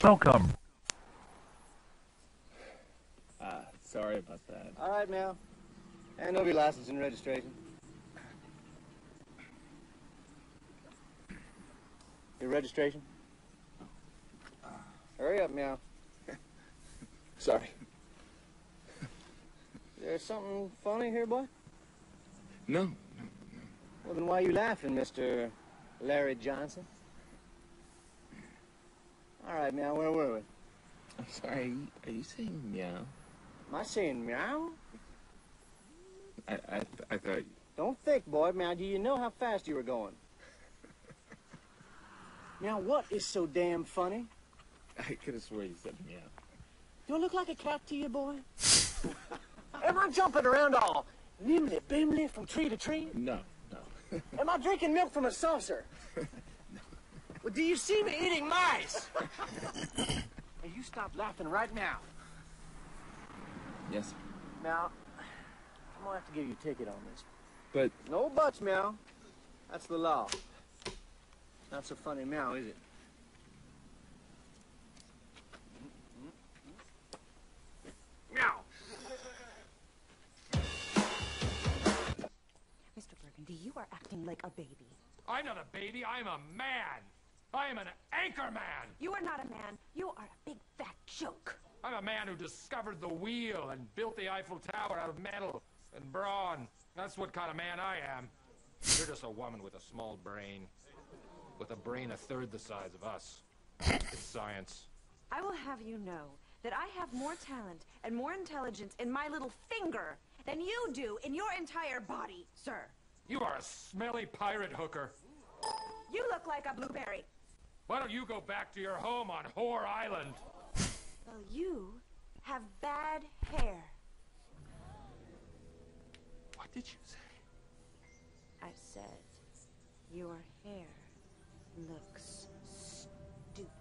Welcome. Sorry about that. All right, Meow. Hand over your license and registration. Your registration? Hurry up, Meow. Sorry. There's something funny here, boy? No. Well, then why are you laughing, Mr. Larry Johnson? All right, Meow, where were we? I'm sorry, are you saying meow? Am I saying meow? I thought... Don't think, boy. Meow, do you know how fast you were going? Now, what is so damn funny? I could have sworn you said meow. Do I look like a cat to you, boy? Am I jumping around all nimbly-bimly from tree to tree? No. Am I drinking milk from a saucer? No. Well, do you see me eating mice? Hey, you stop laughing right now. Yes. Now, I'm gonna have to give you a ticket on this. But... No buts, Meow. That's the law. Not so funny, Meow, is it? Meow. Mr. Burgundy, you are acting like a baby. I'm not a baby, I'm a man. I am an anchor man. You are not a man. You are a big fat joke. I'm a man who discovered the wheel and built the Eiffel Tower out of metal and brawn. That's what kind of man I am. You're just a woman with a small brain. With a brain a third the size of us. It's science. I will have you know that I have more talent and more intelligence in my little finger than you do in your entire body, sir. You are a smelly pirate hooker. You look like a blueberry. Why don't you go back to your home on Whore Island? Well, you have bad hair. What did you say? I said, your hair looks stupid.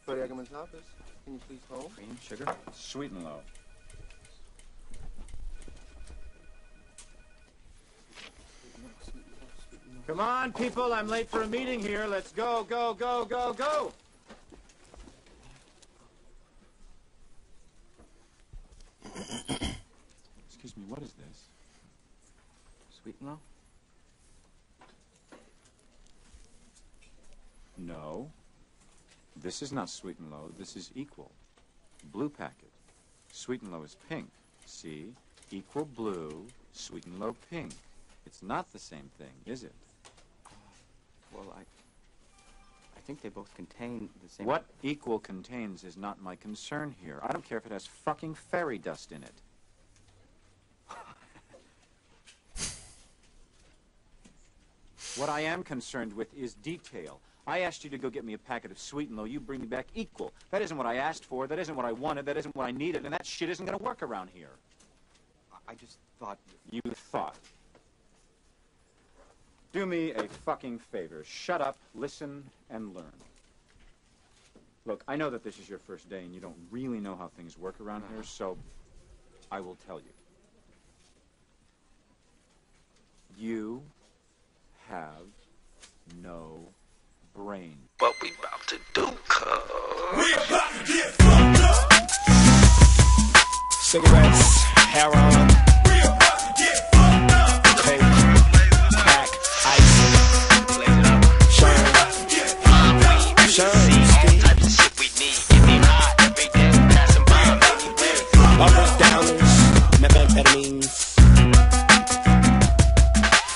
Buddy Eggerman's office. Can you please hold? Cream, sugar, sweet and low. Come on, people. I'm late for a meeting here. Let's go, go, go, go, go. Excuse me, what is this? Sweet and low? No. This is not sweet and low. This is equal. Blue packet. Sweet and low is pink. See? Equal blue, sweet and low pink. It's not the same thing, is it? Well, I think they both contain the same... What equal contains is not my concern here. I don't care if it has fucking fairy dust in it. What I am concerned with is detail. I asked you to go get me a packet of sweet and low. You bring me back equal. That isn't what I asked for. That isn't what I wanted. That isn't what I needed. And that shit isn't going to work around here. I just thought... You thought. Do me a fucking favor. Shut up, listen, and learn. Look, I know that this is your first day and you don't really know how things work around here, so I will tell you. You have no brain. What we about to do, cuz? We about to get fucked up. Cigarettes, heroin, We about to get fucked up. coke, crack, ice, Sherm, types of shit we need. Get me high every day, passing by anywhere. Uppers, downers, methamphetamines.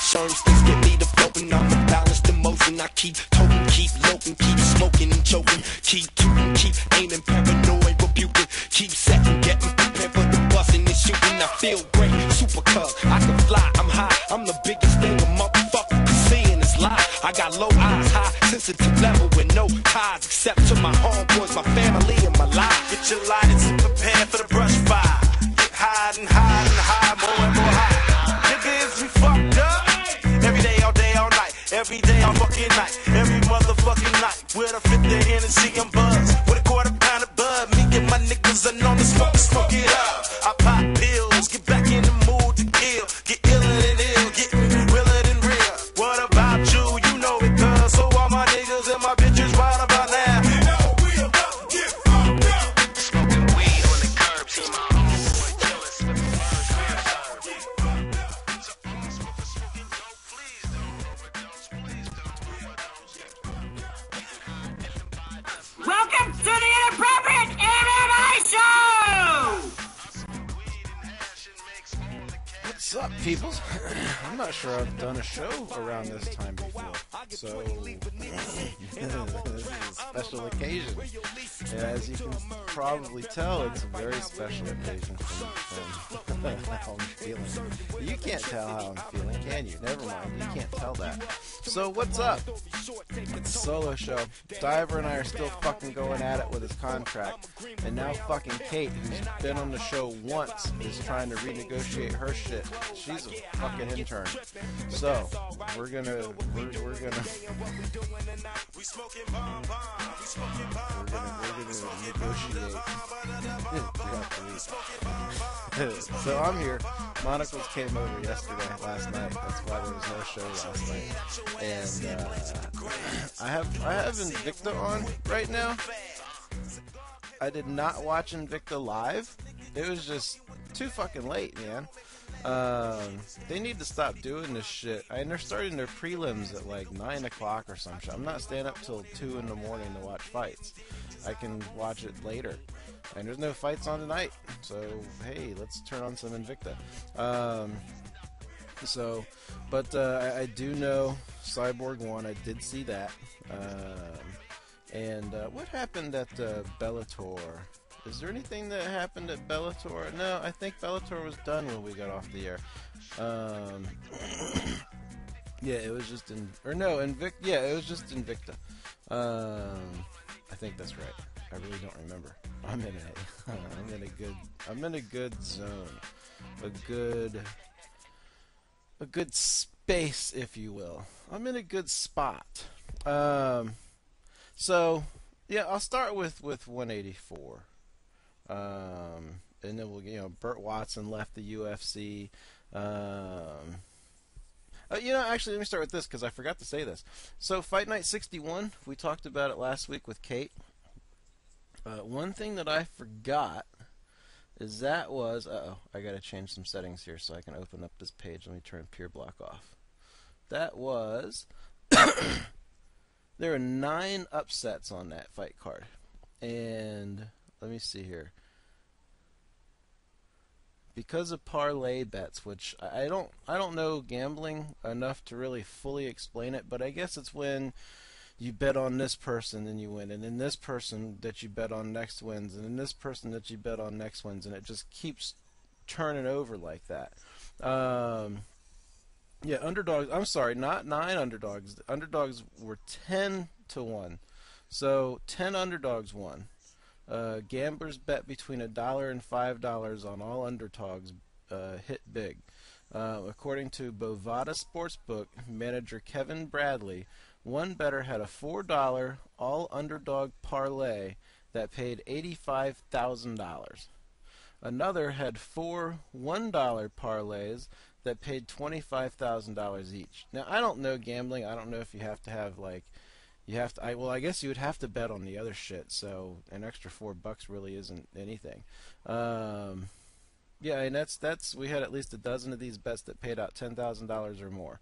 Certain sticks get me to floating off the balanced emotion. I keep toting, keep loping, keep smoking and choking, keep tooting, keep aiming, paranoid, rebuking, keep setting, getting prepared for the busting and shooting. I feel great, super cub, I can fly, I'm high, I'm the biggest thing a motherfucker can see in his life. I got low eyes, high, sensitive level with no ties except to my homeboys, my family, and my life. Get your lighters and prepare for the brush fire. Get high and high and high, more and more high. Niggas, we fucked up. Every day, all night. Every day, all fucking night. Every motherfucking night. With a 50 Hennessy and buzz. With a quarter pound of bud. Me and my niggas are known to smoke it up. I pop pills, get back in the mood to kill. Get iller than ill, getting real Sup, peoples? I'm not sure I've done a show around this time before, so this is a special occasion. And as you can probably tell, it's a very special occasion from how I'm feeling. You can't tell how I'm feeling, can you? Never mind, you can't tell that. So what's up? It's a solo show. Diver and I are still fucking going at it with his contract, and now fucking Kate, who's been on the show once, is trying to renegotiate her shit. She's a fucking intern. So we're gonna negotiate. So I'm here. Monocles came over last night. That's why there was no show last night. And I have Invicta on right now. I did not watch Invicta live. It was just too fucking late, man. They need to stop doing this shit. And they're starting their prelims at like 9 o'clock or some shit. I'm not staying up till 2 in the morning to watch fights. I can watch it later. And there's no fights on tonight. So, hey, let's turn on some Invicta. I do know Cyborg won. I did see that. What happened at Bellator? Is there anything that happened at Bellator? No, I think Bellator was done when we got off the air. Yeah, it was just Invicta. Yeah, it was just Invicta. I think that's right. I really don't remember. I'm in a good zone, a good space, if you will. I'm in a good spot. So yeah, I'll start with 184. And then we'll, Burt Watson left the UFC. Actually, let me start with this because I forgot to say this. So, Fight Night 61, we talked about it last week with Kate. One thing that I forgot is I gotta change some settings here so I can open up this page. Let me turn Peer Block off. That was there are 9 upsets on that fight card, and let me see here. Because of parlay bets, which I don't know gambling enough to really fully explain it, but I guess it's when you bet on this person and you win, and then this person that you bet on next wins, and then this person that you bet on next wins, and it just keeps turning over like that. Yeah, underdogs. I'm sorry, not 9 underdogs. The underdogs were 10-1, so 10 underdogs won. Gamblers bet between $1 and $5 on all underdogs hit big. According to Bovada Sportsbook manager Kevin Bradley, one bettor had a $4 all underdog parlay that paid $85,000. Another had 4 $1 parlays that paid $25,000 each. Now, I don't know gambling. I don't know if you have to have I guess you would have to bet on the other shit, so an extra $4 really isn't anything. Yeah, and that's we had at least a dozen of these bets that paid out $10,000 or more.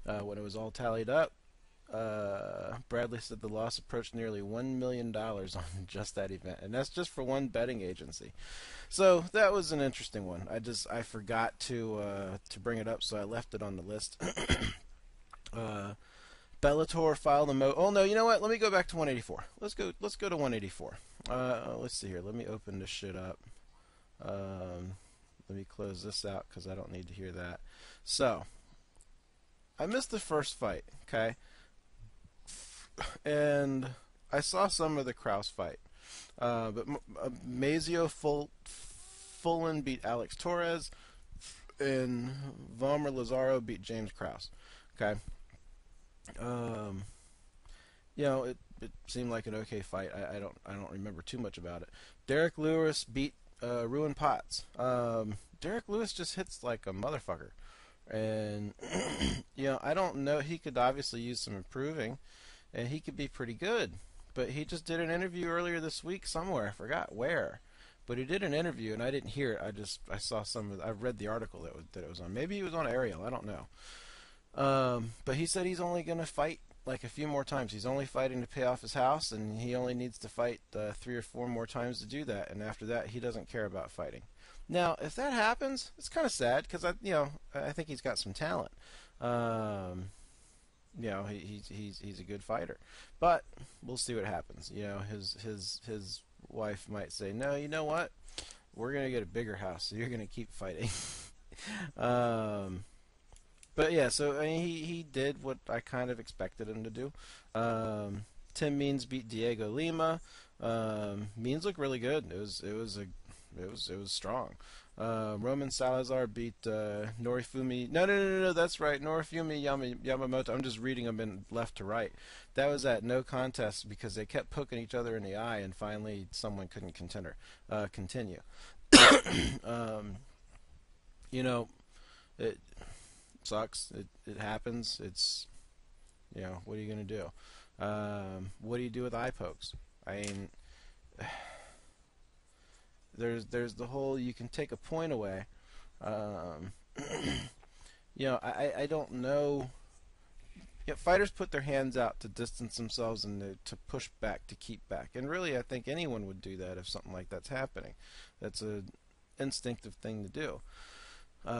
When it was all tallied up, Bradley said the loss approached nearly $1 million on just that event, and that's just for one betting agency. So that was an interesting one. I forgot to bring it up, so I left it on the list. Bellator filed a oh no, you know what? Let me go back to 184. Let's go to 184. Let's see here. Let me open this shit up. Let me close this out because I don't need to hear that. So, I missed the first fight, okay? And I saw some of the Krause fight. But Mazio Fullen beat Alex Torres, and Vomer Lazaro beat James Krause. Okay. It seemed like an okay fight. I don't remember too much about it. Derek Lewis beat Ruin Potts. Derek Lewis just hits like a motherfucker, and I don't know. He could obviously use some improving, and he could be pretty good. But he just did an interview earlier this week somewhere. I forgot where, but he did an interview, and I didn't hear it. I saw I read the article that it was on. Maybe he was on Ariel. I don't know. But he said he's only going to fight like a few more times. He's only fighting to pay off his house, and he only needs to fight 3 or 4 more times to do that. And after that, he doesn't care about fighting. Now, if that happens, it's kind of sad because I think he's got some talent. He's a good fighter, but we'll see what happens. His wife might say, no, you know what? We're gonna get a bigger house, so you're gonna keep fighting. But yeah, so I mean, he did what I kind of expected him to do. Tim Means beat Diego Lima. Means looked really good. It was strong. Roman Salazar beat Norifumi. No, that's right. Norifumi Yamamoto. I'm just reading them in left to right. That was at no contest because they kept poking each other in the eye, and finally someone couldn't continue. It sucks. It happens. It's, what are you going to do? What do you do with eye pokes? I mean, there's the whole, you can take a point away. I don't know. Fighters put their hands out to distance themselves and to push back, to keep back. And really, I think anyone would do that if something like that's happening. That's an instinctive thing to do.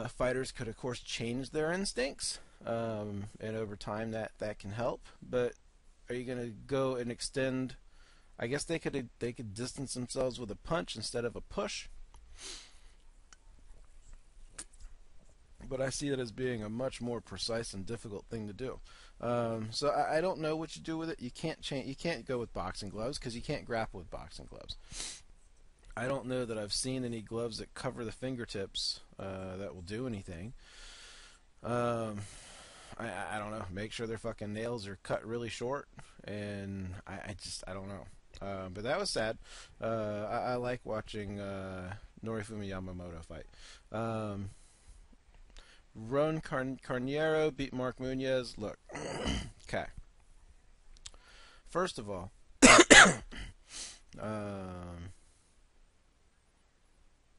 Fighters could, of course, change their instincts, and over time that can help. But are you going to go and extend? I guess they could distance themselves with a punch instead of a push. But I see that as being a much more precise and difficult thing to do. So I don't know what you do with it. You can't change. You can't go with boxing gloves because you can't grapple with boxing gloves. I don't know that I've seen any gloves that cover the fingertips that will do anything. I don't know. Make sure their fucking nails are cut really short, and I don't know. But that was sad. I like watching Norifumi Yamamoto fight. Ron Carniero beat Mark Munoz. Look, okay. First of all,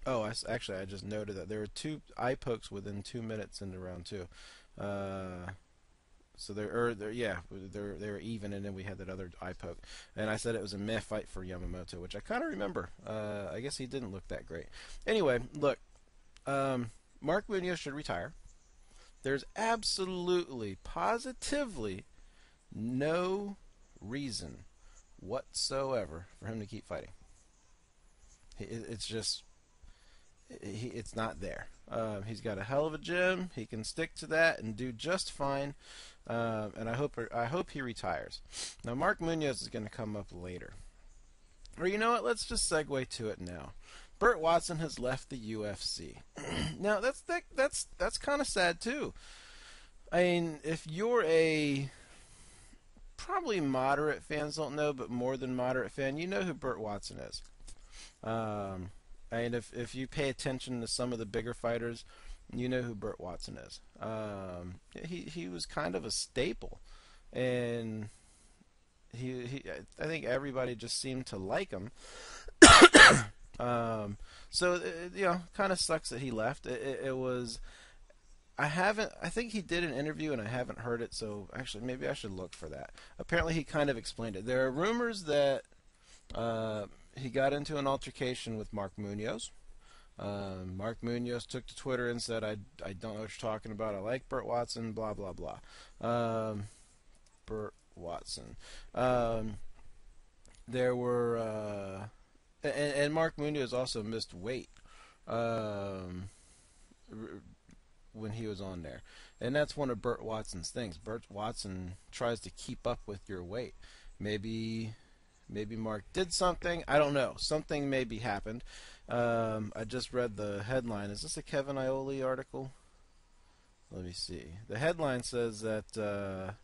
I just noted that there were 2 eye pokes within 2 minutes into round 2. So they were even, and then we had that other eye poke. And I said it was a meh fight for Yamamoto, which I kind of remember. I guess he didn't look that great. Anyway, look, Mark Munoz should retire. There's absolutely, positively no reason whatsoever for him to keep fighting. It's just, it's not there. He's got a hell of a gym. He can stick to that and do just fine. And I hope he retires. Now, Mark Munoz is going to come up later. Or you know what? Let's just segue to it now. Burt Watson has left the UFC. Now that's kind of sad too. I mean, if you're a probably moderate fans don't know, but more than moderate fan, you know who Burt Watson is. And if you pay attention to some of the bigger fighters, you know who Burt Watson is. He was kind of a staple, and I think everybody just seemed to like him. So kind of sucks that he left. It was. I think he did an interview and I haven't heard it, so actually maybe I should look for that. Apparently he kind of explained it. There are rumors that he got into an altercation with Mark Munoz. Mark Munoz took to Twitter and said, I don't know what you're talking about. I like Burt Watson, blah, blah, blah. Burt Watson. There were... And Mark Munoz also missed weight when he was on there. And that's one of Burt Watson's things. Burt Watson tries to keep up with your weight. Maybe Mark did something. I don't know. Something maybe happened. I just read the headline. Is this a Kevin Iole article? Let me see. The headline says that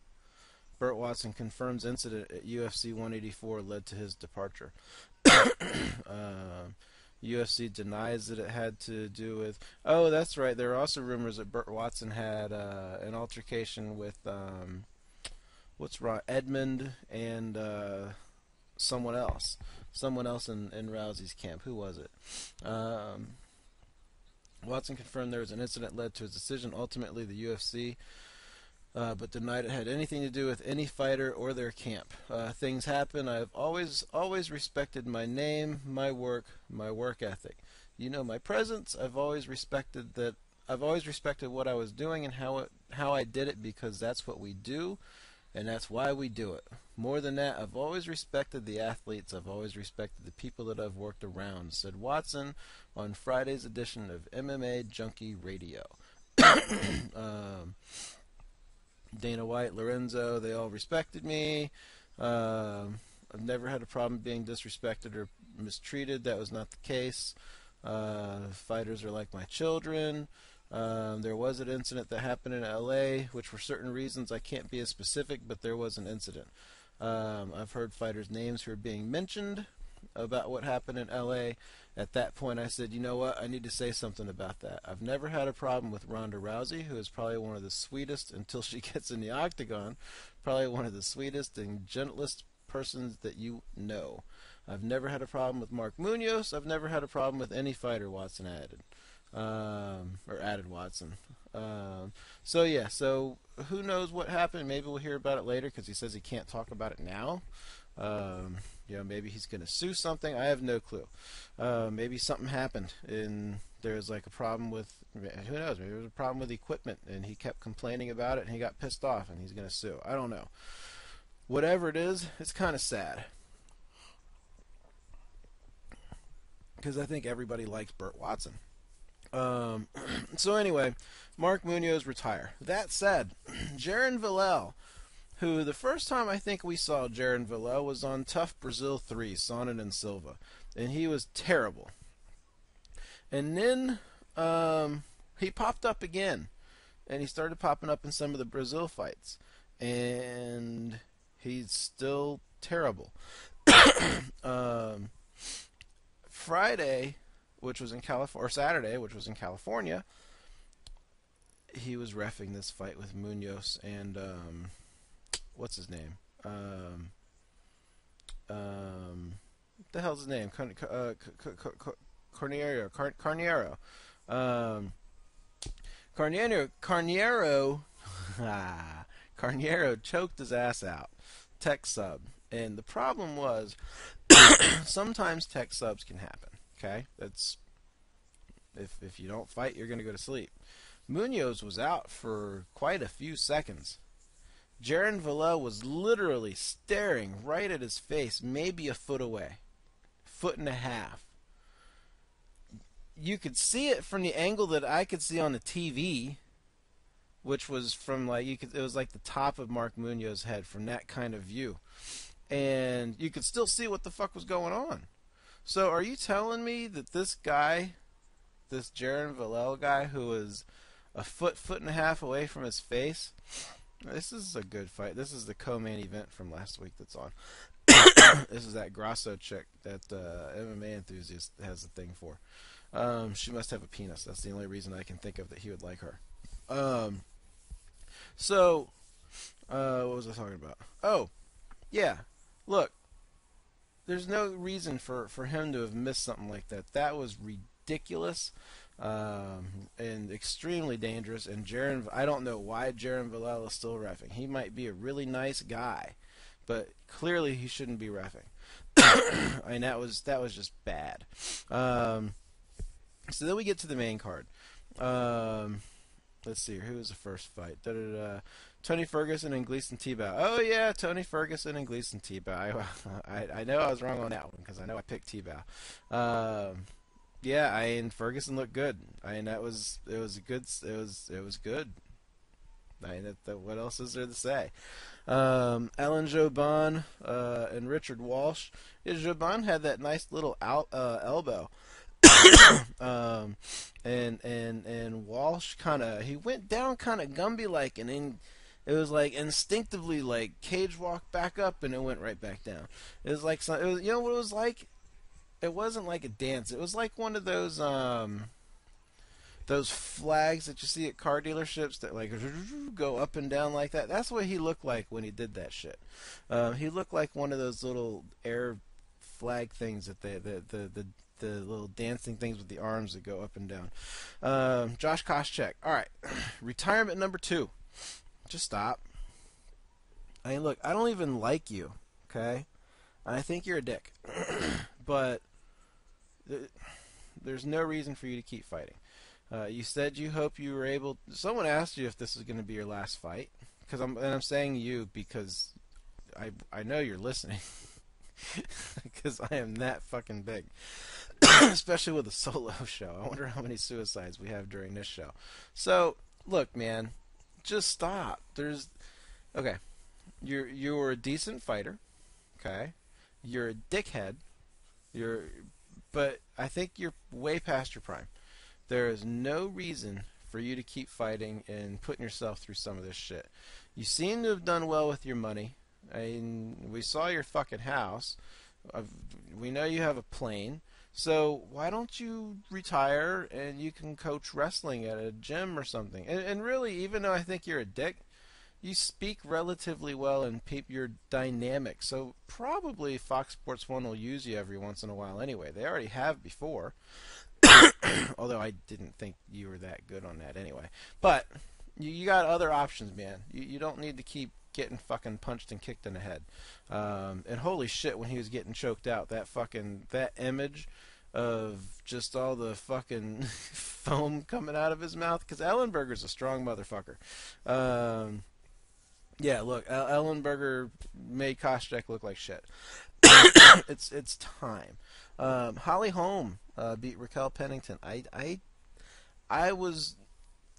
Burt Watson confirms incident at UFC 184 led to his departure. UFC denies that it had to do with... Oh, that's right. There are also rumors that Burt Watson had an altercation with... what's wrong? Edmund and someone else. Someone else in Rousey's camp. Who was it? Watson confirmed there was an incident led to his decision. Ultimately, the UFC... but denied it had anything to do with any fighter or their camp. Things happen. I've always respected my name, my work ethic. You know my presence. I've always respected what I was doing and how I did it, because that's what we do, and that's why we do it. More than that, I've always respected the athletes. I've always respected the people that I've worked around," said Watson on Friday's edition of MMA Junkie Radio. Dana White, Lorenzo, they all respected me. I've never had a problem being disrespected or mistreated. That was not the case. Fighters are like my children. There was an incident that happened in LA, which for certain reasons I can't be as specific, but there was an incident. I've heard fighters' names who are being mentioned about what happened in LA. At that point I said, you know what, I need to say something about that. I've never had a problem with Ronda Rousey, who is probably one of the sweetest, until she gets in the octagon, probably one of the sweetest and gentlest persons that you know. I've never had a problem with Mark Munoz. I've never had a problem with any fighter Watson added. Added Watson. So who knows what happened? Maybe we'll hear about it later, because he says he can't talk about it now. Maybe he's going to sue something. I have no clue. Maybe something happened and there's like a problem with, who knows, maybe there was a problem with equipment and he kept complaining about it and he got pissed off and he's going to sue. I don't know. Whatever it is, it's kind of sad, because I think everybody likes Burt Watson. So anyway, Mark Munoz retire. That said, Jaron Villel, who the first time I think we saw Jaron Villel was on Tough Brazil 3, Sonnen and Silva, and he was terrible. And then he popped up again, and he started popping up in some of the Brazil fights, and he's still terrible. Friday, which was in California, or Saturday, which was in California, he was reffing this fight with Munoz and what's his name? What the hell's his name? Carneiro. Carneiro choked his ass out. Tech sub. And the problem was, sometimes tech subs can happen. Okay? That's, if you don't fight, you're going to go to sleep. Munoz was out for quite a few seconds. Jaron Villel was literally staring right at his face, maybe a foot away. Foot and a half. You could see it from the angle that I could see on the TV, which was from it was like the top of Mark Munoz's head from that kind of view. And you could still see what the fuck was going on. So are you telling me that this guy, this Jaron Villel guy, who was a foot and a half away from his face, this is a good fight. This is the co-main event from last week that's on. This is that Grasso chick that MMA Enthusiast has a thing for. She must have a penis. That's the only reason I can think of that he would like her. What was I talking about? Oh, yeah. Look, there's no reason for him to have missed something like that. That was ridiculous and extremely dangerous. And I don't know why Jaron Villel is still reffing. He might be a really nice guy, but clearly he shouldn't be reffing. I mean, that was just bad. So then we get to the main card. Let's see, who was the first fight? Tony Ferguson and Gleason Tebow. Oh yeah, Tony Ferguson and Gleason Tebow. I know I was wrong on that one because I know I picked Tebow. Yeah, Ferguson looked good. It was good. What else is there to say? Alan Joban and Richard Walsh. Yeah, Joban had that nice little elbow. And Walsh he went down kind of Gumby like, and then it was like instinctively like cage walk back up, and it went right back down. It was like you know what it was like? It wasn't like a dance. It was like one of those flags that you see at car dealerships that like go up and down like that. That's what he looked like when he did that shit. He looked like one of those little air flag things that the little dancing things with the arms that go up and down. Josh Koscheck. All right, retirement number 2. Just stop. Look, I don't even like you, okay? I think you're a dick. But there's no reason for you to keep fighting. You said you hope you were able. Someone asked you if this is going to be your last fight, I'm saying you because I know you're listening, because I am that fucking big, especially with a solo show. I wonder how many suicides we have during this show. So look, man, just stop. Okay, you're a decent fighter. Okay, you're a dickhead. But I think you're way past your prime. There is no reason for you to keep fighting and putting yourself through some of this shit. You seem to have done well with your money. We saw your fucking house. We know you have a plane. So why don't you retire and you can coach wrestling at a gym or something? And really, even though I think you're a dick, you speak relatively well and you're dynamic. So probably Fox Sports 1 will use you every once in a while anyway. They already have before. Although I didn't think you were that good on that anyway. But you got other options, man. You don't need to keep getting fucking punched and kicked in the head. And holy shit, when he was getting choked out, that image of just all the fucking foam coming out of his mouth, because Ellenberger's a strong motherfucker. Yeah, look, Ellenberger made Koscheck look like shit. It's time. Holly Holm beat Raquel Pennington. I was.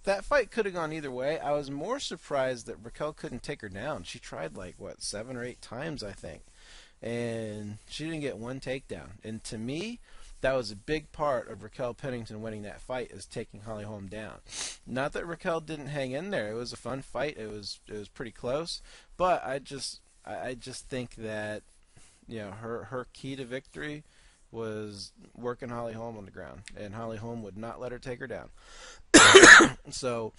That fight could have gone either way. I was more surprised that Raquel couldn't take her down. She tried 7 or 8 times, I think, and she didn't get one takedown. And to me, that was a big part of Raquel Pennington winning that fight, is taking Holly Holm down. Not that Raquel didn't hang in there. It was a fun fight. It was pretty close. But I just think that her key to victory was working Holly Holm on the ground, and Holly Holm would not let her take her down. So,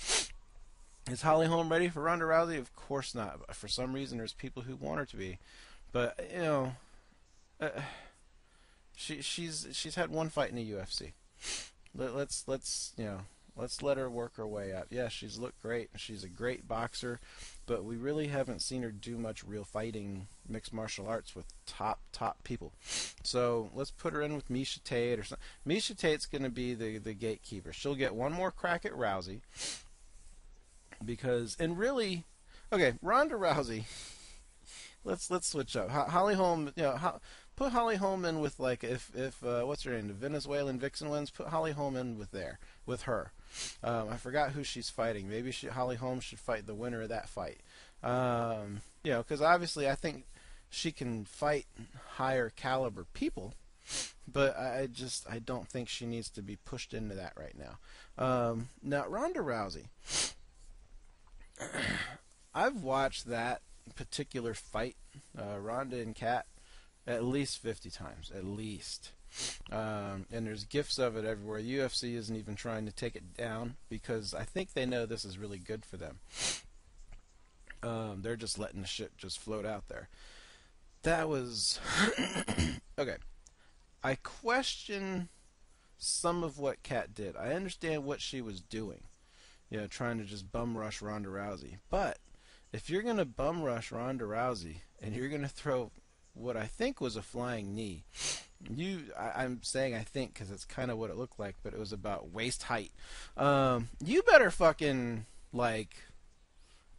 is Holly Holm ready for Ronda Rousey? Of course not. For some reason, there's people who want her to be, but she's had one fight in the UFC. Let's let her work her way up. Yeah, she's looked great. She's a great boxer, but we really haven't seen her do much real fighting, mixed martial arts with top top people. So let's put her in with Miesha Tate or something. Miesha Tate's going to be the gatekeeper. She'll get one more crack at Rousey okay, Ronda Rousey. Let's switch up. Holly Holm, put Holly Holm in with if what's her name, the Venezuelan Vixen wins. Put Holly Holm in with her. I forgot who she's fighting. Maybe Holly Holm should fight the winner of that fight. Because obviously I think she can fight higher caliber people, but I don't think she needs to be pushed into that right now. Now Ronda Rousey, I've watched that particular fight, Ronda and Kat, at least 50 times, at least. And there's gifs of it everywhere. UFC isn't even trying to take it down because I think they know this is really good for them. They're just letting the shit just float out there. That was okay. I question some of what Kat did. I understand what she was doing, trying to just bum rush Ronda Rousey. But if you're gonna bum rush Ronda Rousey and you're gonna throw what I think was a flying knee, I'm saying I think because it's kind of what it looked like, but it was about waist height. You better fucking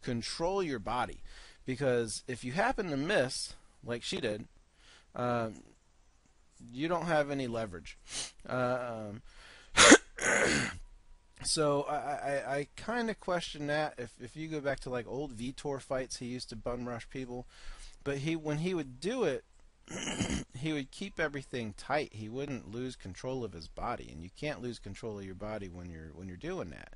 control your body, because if you happen to miss like she did, you don't have any leverage. So I kind of question that. If you go back to old Vitor fights, he used to bum rush people, but when he would do it, he would keep everything tight. He wouldn't lose control of his body, and you can't lose control of your body when you're doing that.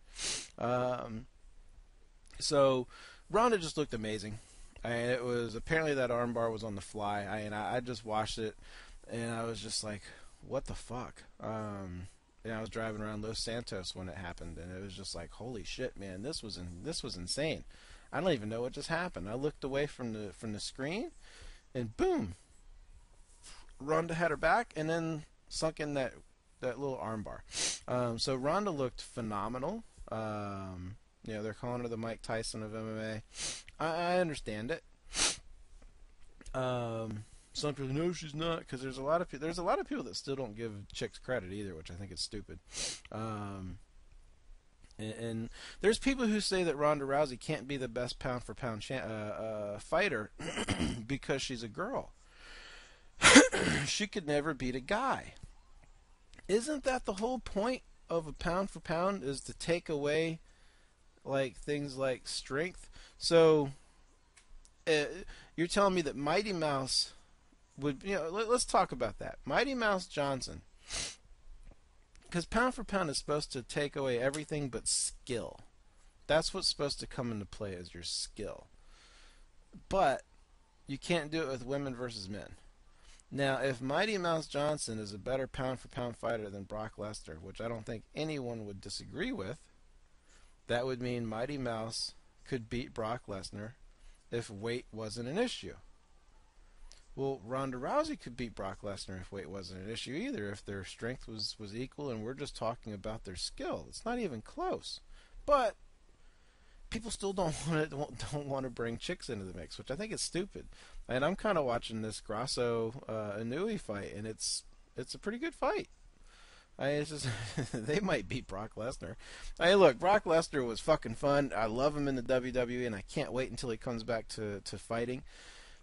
So Ronda just looked amazing. It was apparently that armbar was on the fly. I just watched it, and I was just like, what the fuck? And I was driving around Los Santos when it happened, and it was just like, holy shit, man, this was insane. I don't even know what just happened. I looked away from the screen, and boom, Ronda had her back, and then sunk in that little armbar. So Ronda looked phenomenal. They're calling her the Mike Tyson of MMA. I understand it. some people no, she's not, because there's a lot of people that still don't give chicks credit either, which I think is stupid. And there's people who say that Ronda Rousey can't be the best pound for pound fighter because she's a girl. She could never beat a guy. Isn't that the whole point of a pound for pound, is to take away like things like strength? So you're telling me that Mighty Mouse would, let's talk about that. Mighty Mouse Johnson, because pound for pound is supposed to take away everything but skill. That's what's supposed to come into play, is your skill. But you can't do it with women versus men. Now, if Mighty Mouse Johnson is a better pound for pound fighter than Brock Lesnar, which I don't think anyone would disagree with, that would mean Mighty Mouse could beat Brock Lesnar if weight wasn't an issue. Well, Ronda Rousey could beat Brock Lesnar if weight wasn't an issue either, if their strength was equal, and we're just talking about their skill. It's not even close. But people still don't want to bring chicks into the mix, which I think is stupid. And I'm kind of watching this Grasso Inui fight, and it's a pretty good fight. It's just they might beat Brock Lesnar. Hey, look, Brock Lesnar was fucking fun. I love him in the WWE, and I can't wait until he comes back to fighting.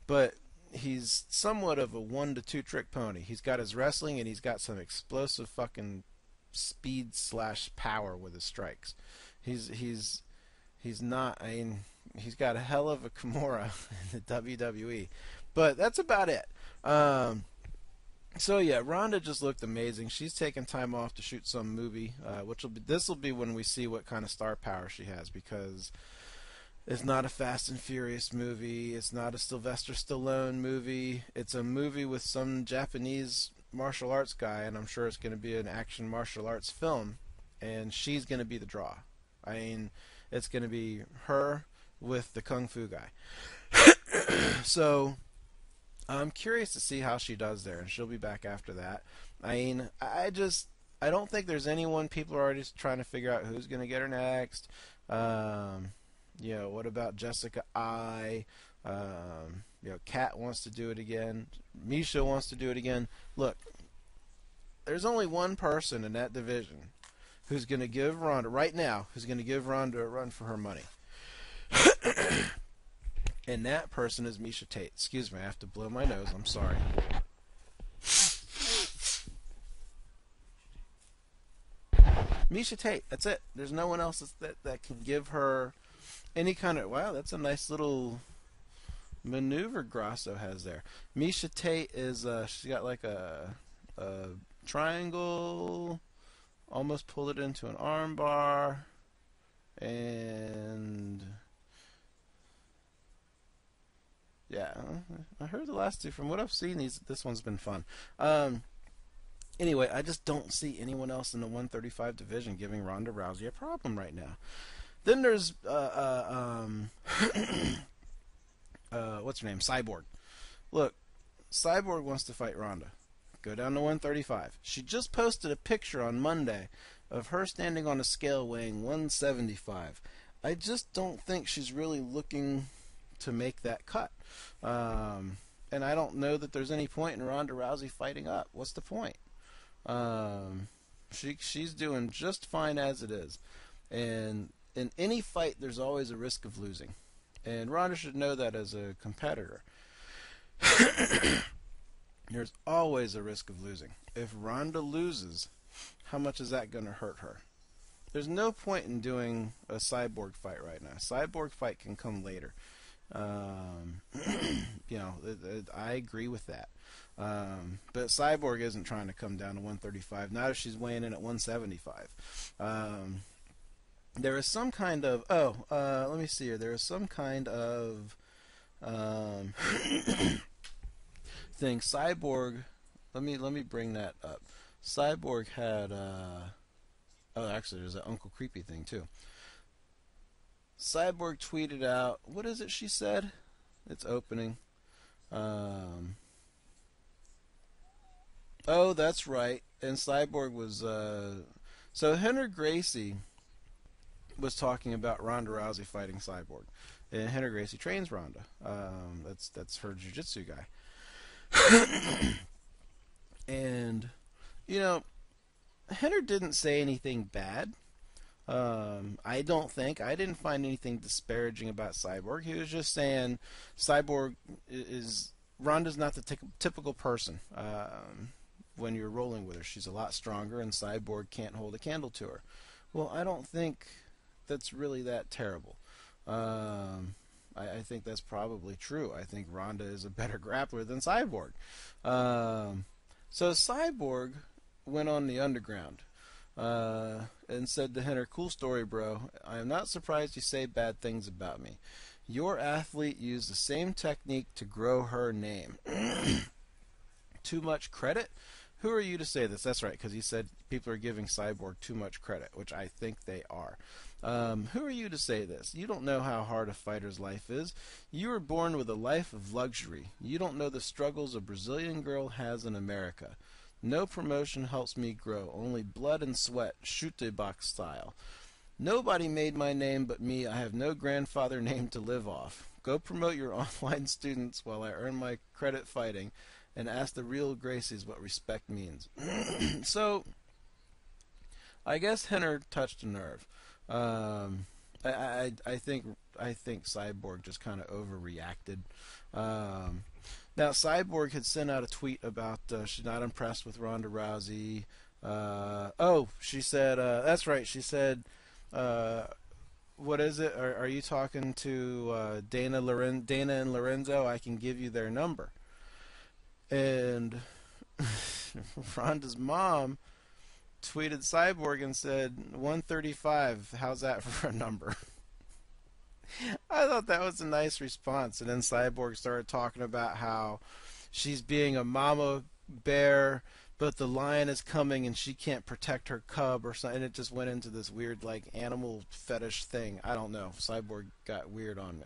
But he's somewhat of a 1 to 2 trick pony. He's got his wrestling, and he's got some explosive fucking speed / power with his strikes. He's not. I mean, he's got a hell of a Kimura in the WWE, but that's about it. So yeah, Ronda just looked amazing. She's taking time off to shoot some movie, this will be when we see what kind of star power she has, because it's not a Fast and Furious movie. It's not a Sylvester Stallone movie. It's a movie with some Japanese martial arts guy, and I'm sure it's going to be an action martial arts film, and she's going to be the draw. I mean, it's going to be her with the Kung Fu guy. So I'm curious to see how she does there, and she'll be back after that. I mean, I don't think there's anyone. People are already trying to figure out who's going to get her next. What about Jessica I? Kat wants to do it again. Misha wants to do it again. Look, there's only one person in that division who's going to give Ronda, right now, who's going to give Ronda a run for her money. And that person is Misha Tate. Excuse me, I have to blow my nose. I'm sorry. Misha Tate, that's it. There's no one else that can give her any kind of... Wow, that's a nice little maneuver Grasso has there. Misha Tate is... she's got like a triangle... Almost pulled it into an arm bar, and yeah, I heard the last two. From what I've seen, this one's been fun. Anyway, I just don't see anyone else in the 135 division giving Ronda Rousey a problem right now. Then there's what's her name? Cyborg. Look, Cyborg wants to fight Ronda. Go down to 135. She just posted a picture on Monday of her standing on a scale weighing 175. I just don't think she's really looking to make that cut. And I don't know that there's any point in Ronda Rousey fighting up. What's the point? She's doing just fine as it is. And in any fight, there's always a risk of losing. And Ronda should know that as a competitor. There's always a risk of losing. If Ronda loses, how much is that going to hurt her? There's no point in doing a Cyborg fight right now. Cyborg fight can come later. I agree with that. But Cyborg isn't trying to come down to 135. Not if she's weighing in at 175. There is some kind of... let me see here. There is some kind of... thing. Cyborg, let me bring that up. Cyborg had actually there's an Uncle Creepy thing too. Cyborg tweeted out, what is it she said? It's opening. Oh, that's right. And Cyborg was so Henry Gracie was talking about Ronda Rousey fighting Cyborg. And Henry Gracie trains Ronda. That's her jiu-jitsu guy. And, you know, Henner didn't say anything bad. I didn't find anything disparaging about Cyborg. He was just saying Cyborg Ronda's not the typical person when you're rolling with her. She's a lot stronger, and Cyborg can't hold a candle to her. Well, I don't think that's really that terrible. I think that's probably true. I think Ronda is a better grappler than Cyborg. So Cyborg went on the underground and said to Henner, "Cool story, bro. I am not surprised you say bad things about me. Your athlete used the same technique to grow her name." Too much credit? Who are you to say this? That's right, because he said people are giving Cyborg too much credit, which I think they are. Who are you to say this? You don't know how hard a fighter's life is. You were born with a life of luxury. You don't know the struggles a Brazilian girl has in America. No promotion helps me grow, only blood and sweat, chute box style. Nobody made my name but me. I have no grandfather name to live off. Go promote your online students while I earn my credit fighting, and ask the real Gracies what respect means. So, I guess Henner touched a nerve. I think Cyborg just kind of overreacted. Now, Cyborg had sent out a tweet about she's not impressed with Ronda Rousey. She said, that's right, she said, what is it? Are you talking to Dana and Lorenzo? I can give you their number. And Ronda's mom tweeted Cyborg and said, 135, how's that for a number? I thought that was a nice response. And then Cyborg started talking about how she's being a mama bear, but the lion is coming and she can't protect her cub or something. And it just went into this weird, like, animal fetish thing. I don't know. Cyborg got weird on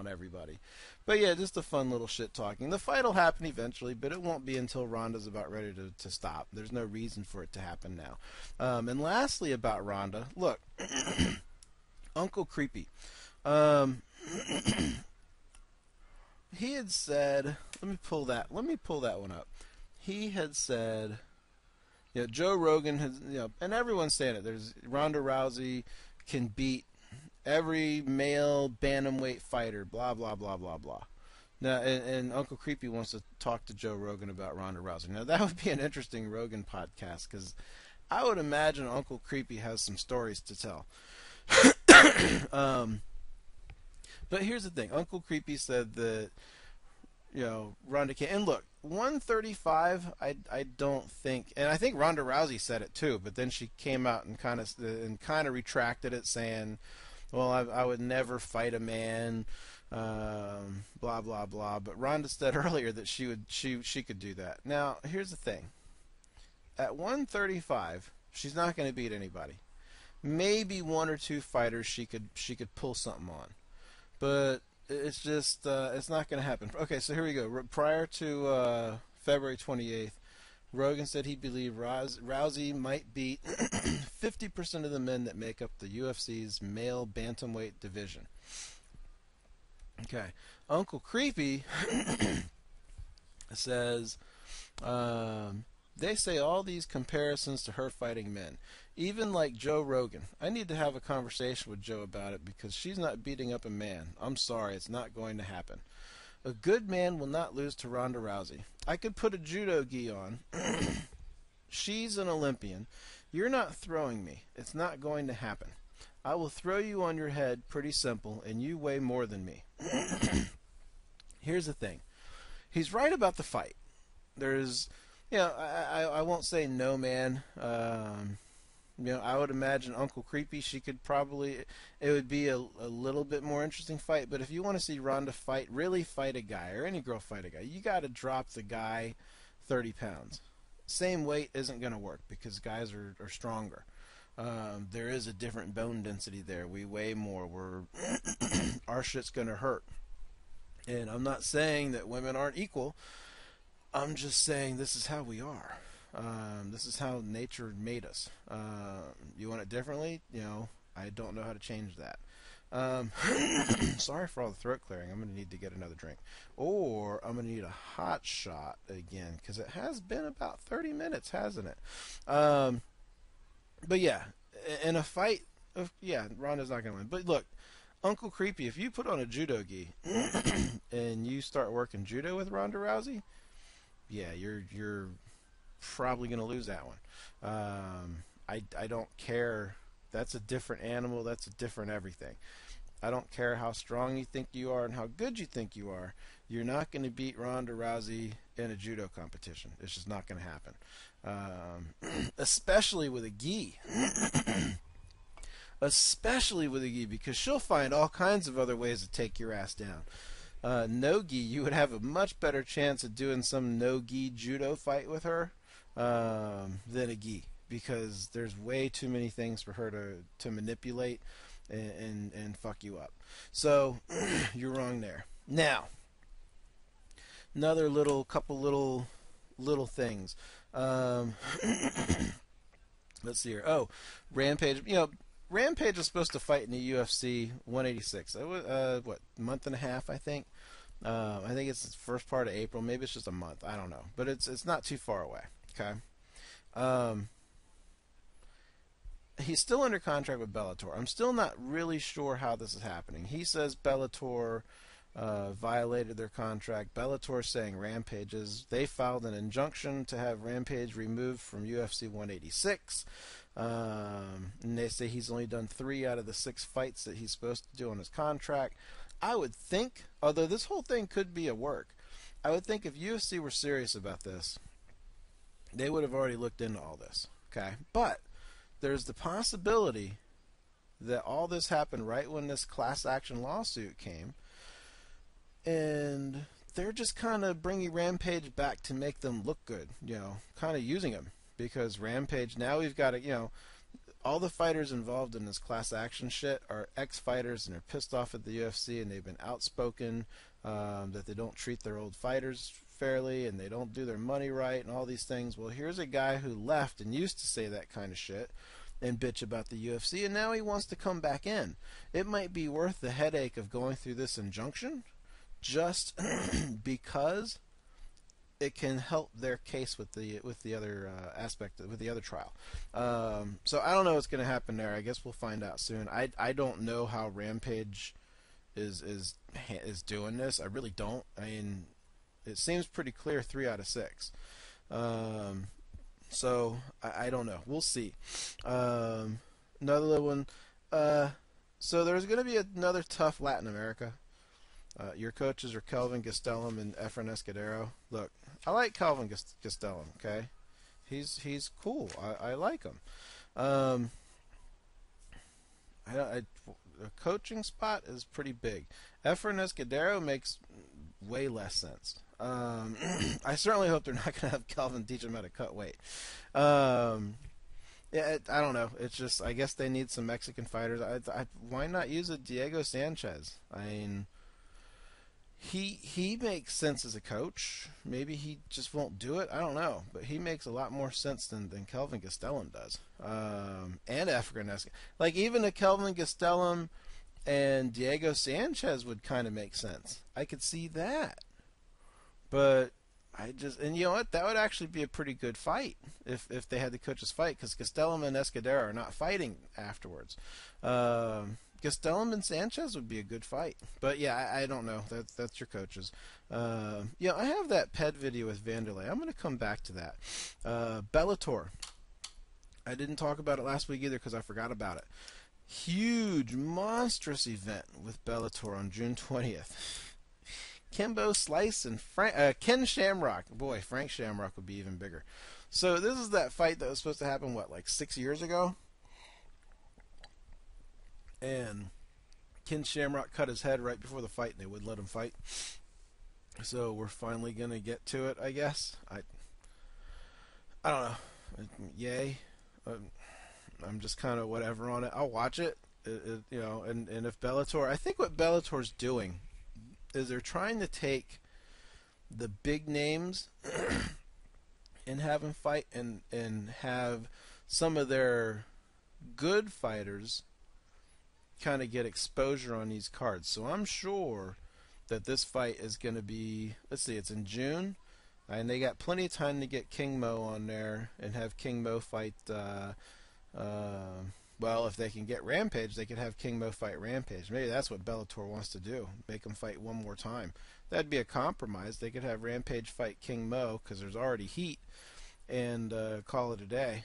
everybody. But yeah, just a fun little shit talking. The fight will happen eventually, but it won't be until Ronda's about ready to stop. There's no reason for it to happen now. And lastly about Ronda, look, Uncle Creepy. He had said, let me pull that one up. He had said, Joe Rogan has, and everyone's saying it. There's Ronda Rousey can beat every male bantamweight fighter, blah, blah, blah, blah, blah. Now, and Uncle Creepy wants to talk to Joe Rogan about Ronda Rousey. Now, that would be an interesting Rogan podcast, because I would imagine Uncle Creepy has some stories to tell. But here's the thing. Uncle Creepy said that, Ronda can't. And look, 135, I don't think, and I think Ronda Rousey said it too, but then she came out and kind of retracted it, saying, well, I would never fight a man, blah, blah, blah. But Ronda said earlier that she could do that. Now, here's the thing. At 135, she's not going to beat anybody. Maybe one or two fighters she could pull something on. But it's just, it's not going to happen. Okay, so here we go. Prior to February 28th, Rogan said he believed Rousey might beat 50% of the men that make up the UFC's male bantamweight division. Okay. Uncle Creepy says, they say all these comparisons to her fighting men. Even like Joe Rogan. I need to have a conversation with Joe about it because she's not beating up a man. I'm sorry, it's not going to happen. A good man will not lose to Ronda Rousey. I could put a judo gi on. She's an Olympian. You're not throwing me. It's not going to happen. I will throw you on your head, pretty simple, and you weigh more than me. Here's the thing. He's right about the fight. There's, I won't say no man. I would imagine Uncle Creepy, she could probably, it would be a little bit more interesting fight. But if you want to see Ronda really fight a guy, or any girl fight a guy, you got to drop the guy 30 pounds. Same weight isn't going to work because guys are stronger. There is a different bone density there. We weigh more. Our shit's going to hurt. And I'm not saying that women aren't equal. I'm just saying this is how we are. This is how nature made us. You want it differently? I don't know how to change that. Sorry for all the throat clearing. I'm going to need to get another drink. Or I'm going to need a hot shot again, because it has been about 30 minutes, hasn't it? But yeah, in a fight, yeah, Ronda's not going to win. But look, Uncle Creepy, if you put on a judo gi and you start working judo with Ronda Rousey, yeah, you're probably going to lose that one. I don't care. That's a different animal. That's a different everything. I don't care how strong you think you are and how good you think you are. You're not going to beat Ronda Rousey in a judo competition. It's just not going to happen. Especially with a gi. Especially with a gi, because she'll find all kinds of other ways to take your ass down. No gi, you would have a much better chance of doing some no gi judo fight with her than a gi, because there's way too many things for her to manipulate and fuck you up. So you're wrong there. Now, another couple little things. Let's see here. Oh, Rampage. Rampage was supposed to fight in the UFC 186. It was, what, month and a half, I think. I think it's the first part of April. Maybe it's just a month. I don't know. But it's not too far away. Okay. He's still under contract with Bellator. I'm still not really sure how this is happening. He says Bellator violated their contract. Bellator saying Rampage's. They filed an injunction to have Rampage removed from UFC 186. And they say he's only done 3 out of the 6 fights that he's supposed to do on his contract. I would think, although this whole thing could be a work, I would think if UFC were serious about this, they would have already looked into all this. Okay? But there's the possibility that all this happened right when this class action lawsuit came, and they're just kind of bringing Rampage back to make them look good, kind of using him, because Rampage, now we've got all the fighters involved in this class action shit are ex-fighters, and they're pissed off at the UFC, and they've been outspoken that they don't treat their old fighters fairly, and they don't do their money right, and all these things. Well, here's a guy who left and used to say that kind of shit and bitch about the UFC, and now he wants to come back in. It might be worth the headache of going through this injunction just because it can help their case with the other aspect, with the other trial. So I don't know what's going to happen there. I guess we'll find out soon. I don't know how Rampage is doing this. I really don't. I mean, it seems pretty clear 3 out of 6. So I don't know. We'll see. Another little one. So there's going to be another tough Latin America. Your coaches are Kelvin Gastelum and Efren Escudero. Look, I like Kelvin Gastelum. Okay, he's cool. I like him. The coaching spot is pretty big. Efren Escudero makes way less sense. I certainly hope they're not going to have Kelvin teach him how to cut weight. Yeah, I don't know. It's just, I guess they need some Mexican fighters. Why not use a Diego Sanchez? I mean, he makes sense as a coach. Maybe he just won't do it. I don't know. But he makes a lot more sense than Kelvin Gastelum does. And Efren Escudero. Like, even a Kelvin Gastelum and Diego Sanchez would kind of make sense. I could see that. But and you know what? That would actually be a pretty good fight if they had the coaches fight, because Gastelum and Escudero are not fighting afterwards. Gastelum and Sanchez would be a good fight. But yeah, I don't know. That's your coaches. Yeah, I have that ped video with Wanderlei. I'm going to come back to that. Bellator. I didn't talk about it last week either because I forgot about it. Huge, monstrous event with Bellator on June 20th. Kimbo Slice and Ken Shamrock. Boy, Frank Shamrock would be even bigger. So this is that fight that was supposed to happen, what, like 6 years ago? And Ken Shamrock cut his head right before the fight, and they wouldn't let him fight. So we're finally going to get to it, I guess. I don't know. Yay. I'm just kind of whatever on it. I'll watch it. And if Bellator... I think what Bellator's doing is they're trying to take the big names and have them fight and have some of their good fighters kind of get exposure on these cards. So I'm sure that this fight is going to be, let's see, it's in June, and they got plenty of time to get King Mo on there and have King Mo fight. Well, if they can get Rampage, they could have King Mo fight Rampage. Maybe that's what Bellator wants to do, make him fight one more time. That'd be a compromise. They could have Rampage fight King Mo because there's already heat, and call it a day.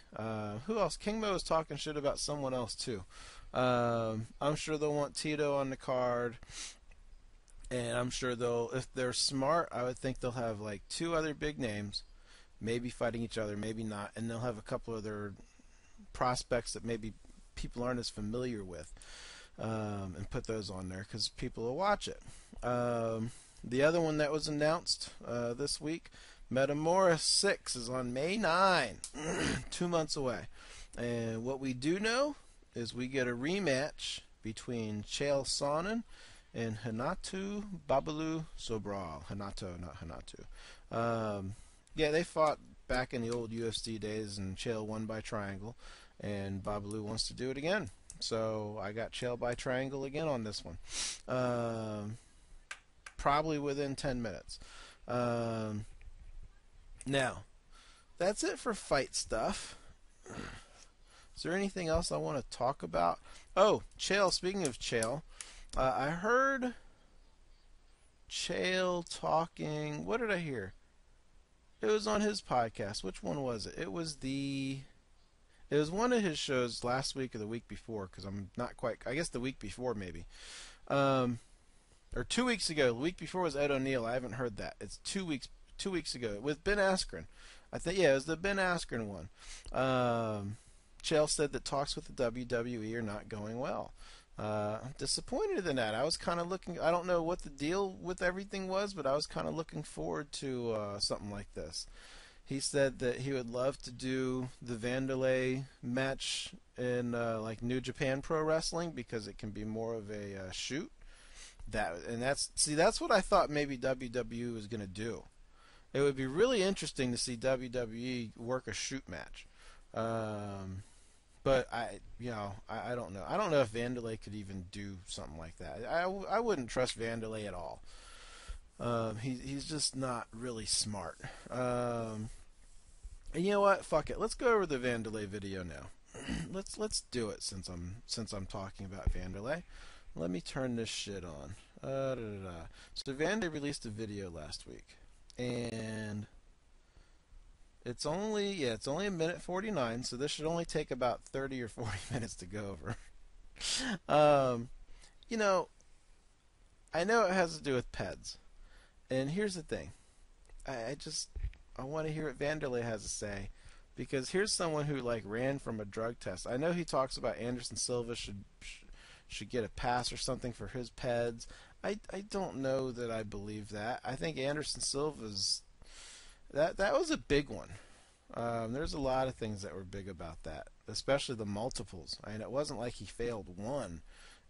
Who else? King Mo is talking shit about someone else too. I'm sure they'll want Tito on the card, and I'm sure they'll, if they're smart, I would think they'll have like 2 other big names, maybe fighting each other, maybe not, and they'll have a couple of their prospects that maybe people aren't as familiar with, and put those on there because people will watch it. The other one that was announced this week, Metamoris 6, is on May 9, 2 months away. And what we do know is we get a rematch between Chael Sonnen and Hinatu Babalu Sobral. Hanato, not Hanatu. Yeah, they fought back in the old UFC days, and Chael won by triangle, and Babalu wants to do it again. So I got Chael by triangle again on this one. Probably within 10 minutes. Now, that's it for fight stuff. Is there anything else I want to talk about? Oh, Chael, speaking of Chael, I heard Chael talking, what did I hear? It was on his podcast. Which one was it? It was one of his shows last week or the week before, because I'm not quite, I guess the week before maybe. Or 2 weeks ago. The week before was Ed O'Neill. I haven't heard that. It's 2 weeks ago with Ben Askren. I think, yeah, it was the Ben Askren one. Chael said that talks with the WWE are not going well. I'm disappointed in that. I was kind of looking, I don't know what the deal with everything was, but I was kind of looking forward to something like this. He said that he would love to do the Wanderlei match in like New Japan Pro Wrestling because it can be more of a shoot. That's what I thought maybe WWE was going to do. It would be really interesting to see WWE work a shoot match. But I don't know. I don't know if Wanderlei could even do something like that. I wouldn't trust Wanderlei at all. He's just not really smart. And you know what? Fuck it. Let's go over the Wanderlei video now. let's do it since I'm talking about Wanderlei. Let me turn this shit on. So Wanderlei released a video last week, and it's only a minute 49, so this should only take about 30 or 40 minutes to go over. You know, I know it has to do with PEDs, and here's the thing. I want to hear what Wanderlei has to say, because here's someone who like ran from a drug test. I know he talks about Anderson Silva should get a pass or something for his PEDs. I don't know that I believe that. I think Anderson Silva's that was a big one. There's a lot of things that were big about that, especially the multiples. I mean, it wasn't like he failed one;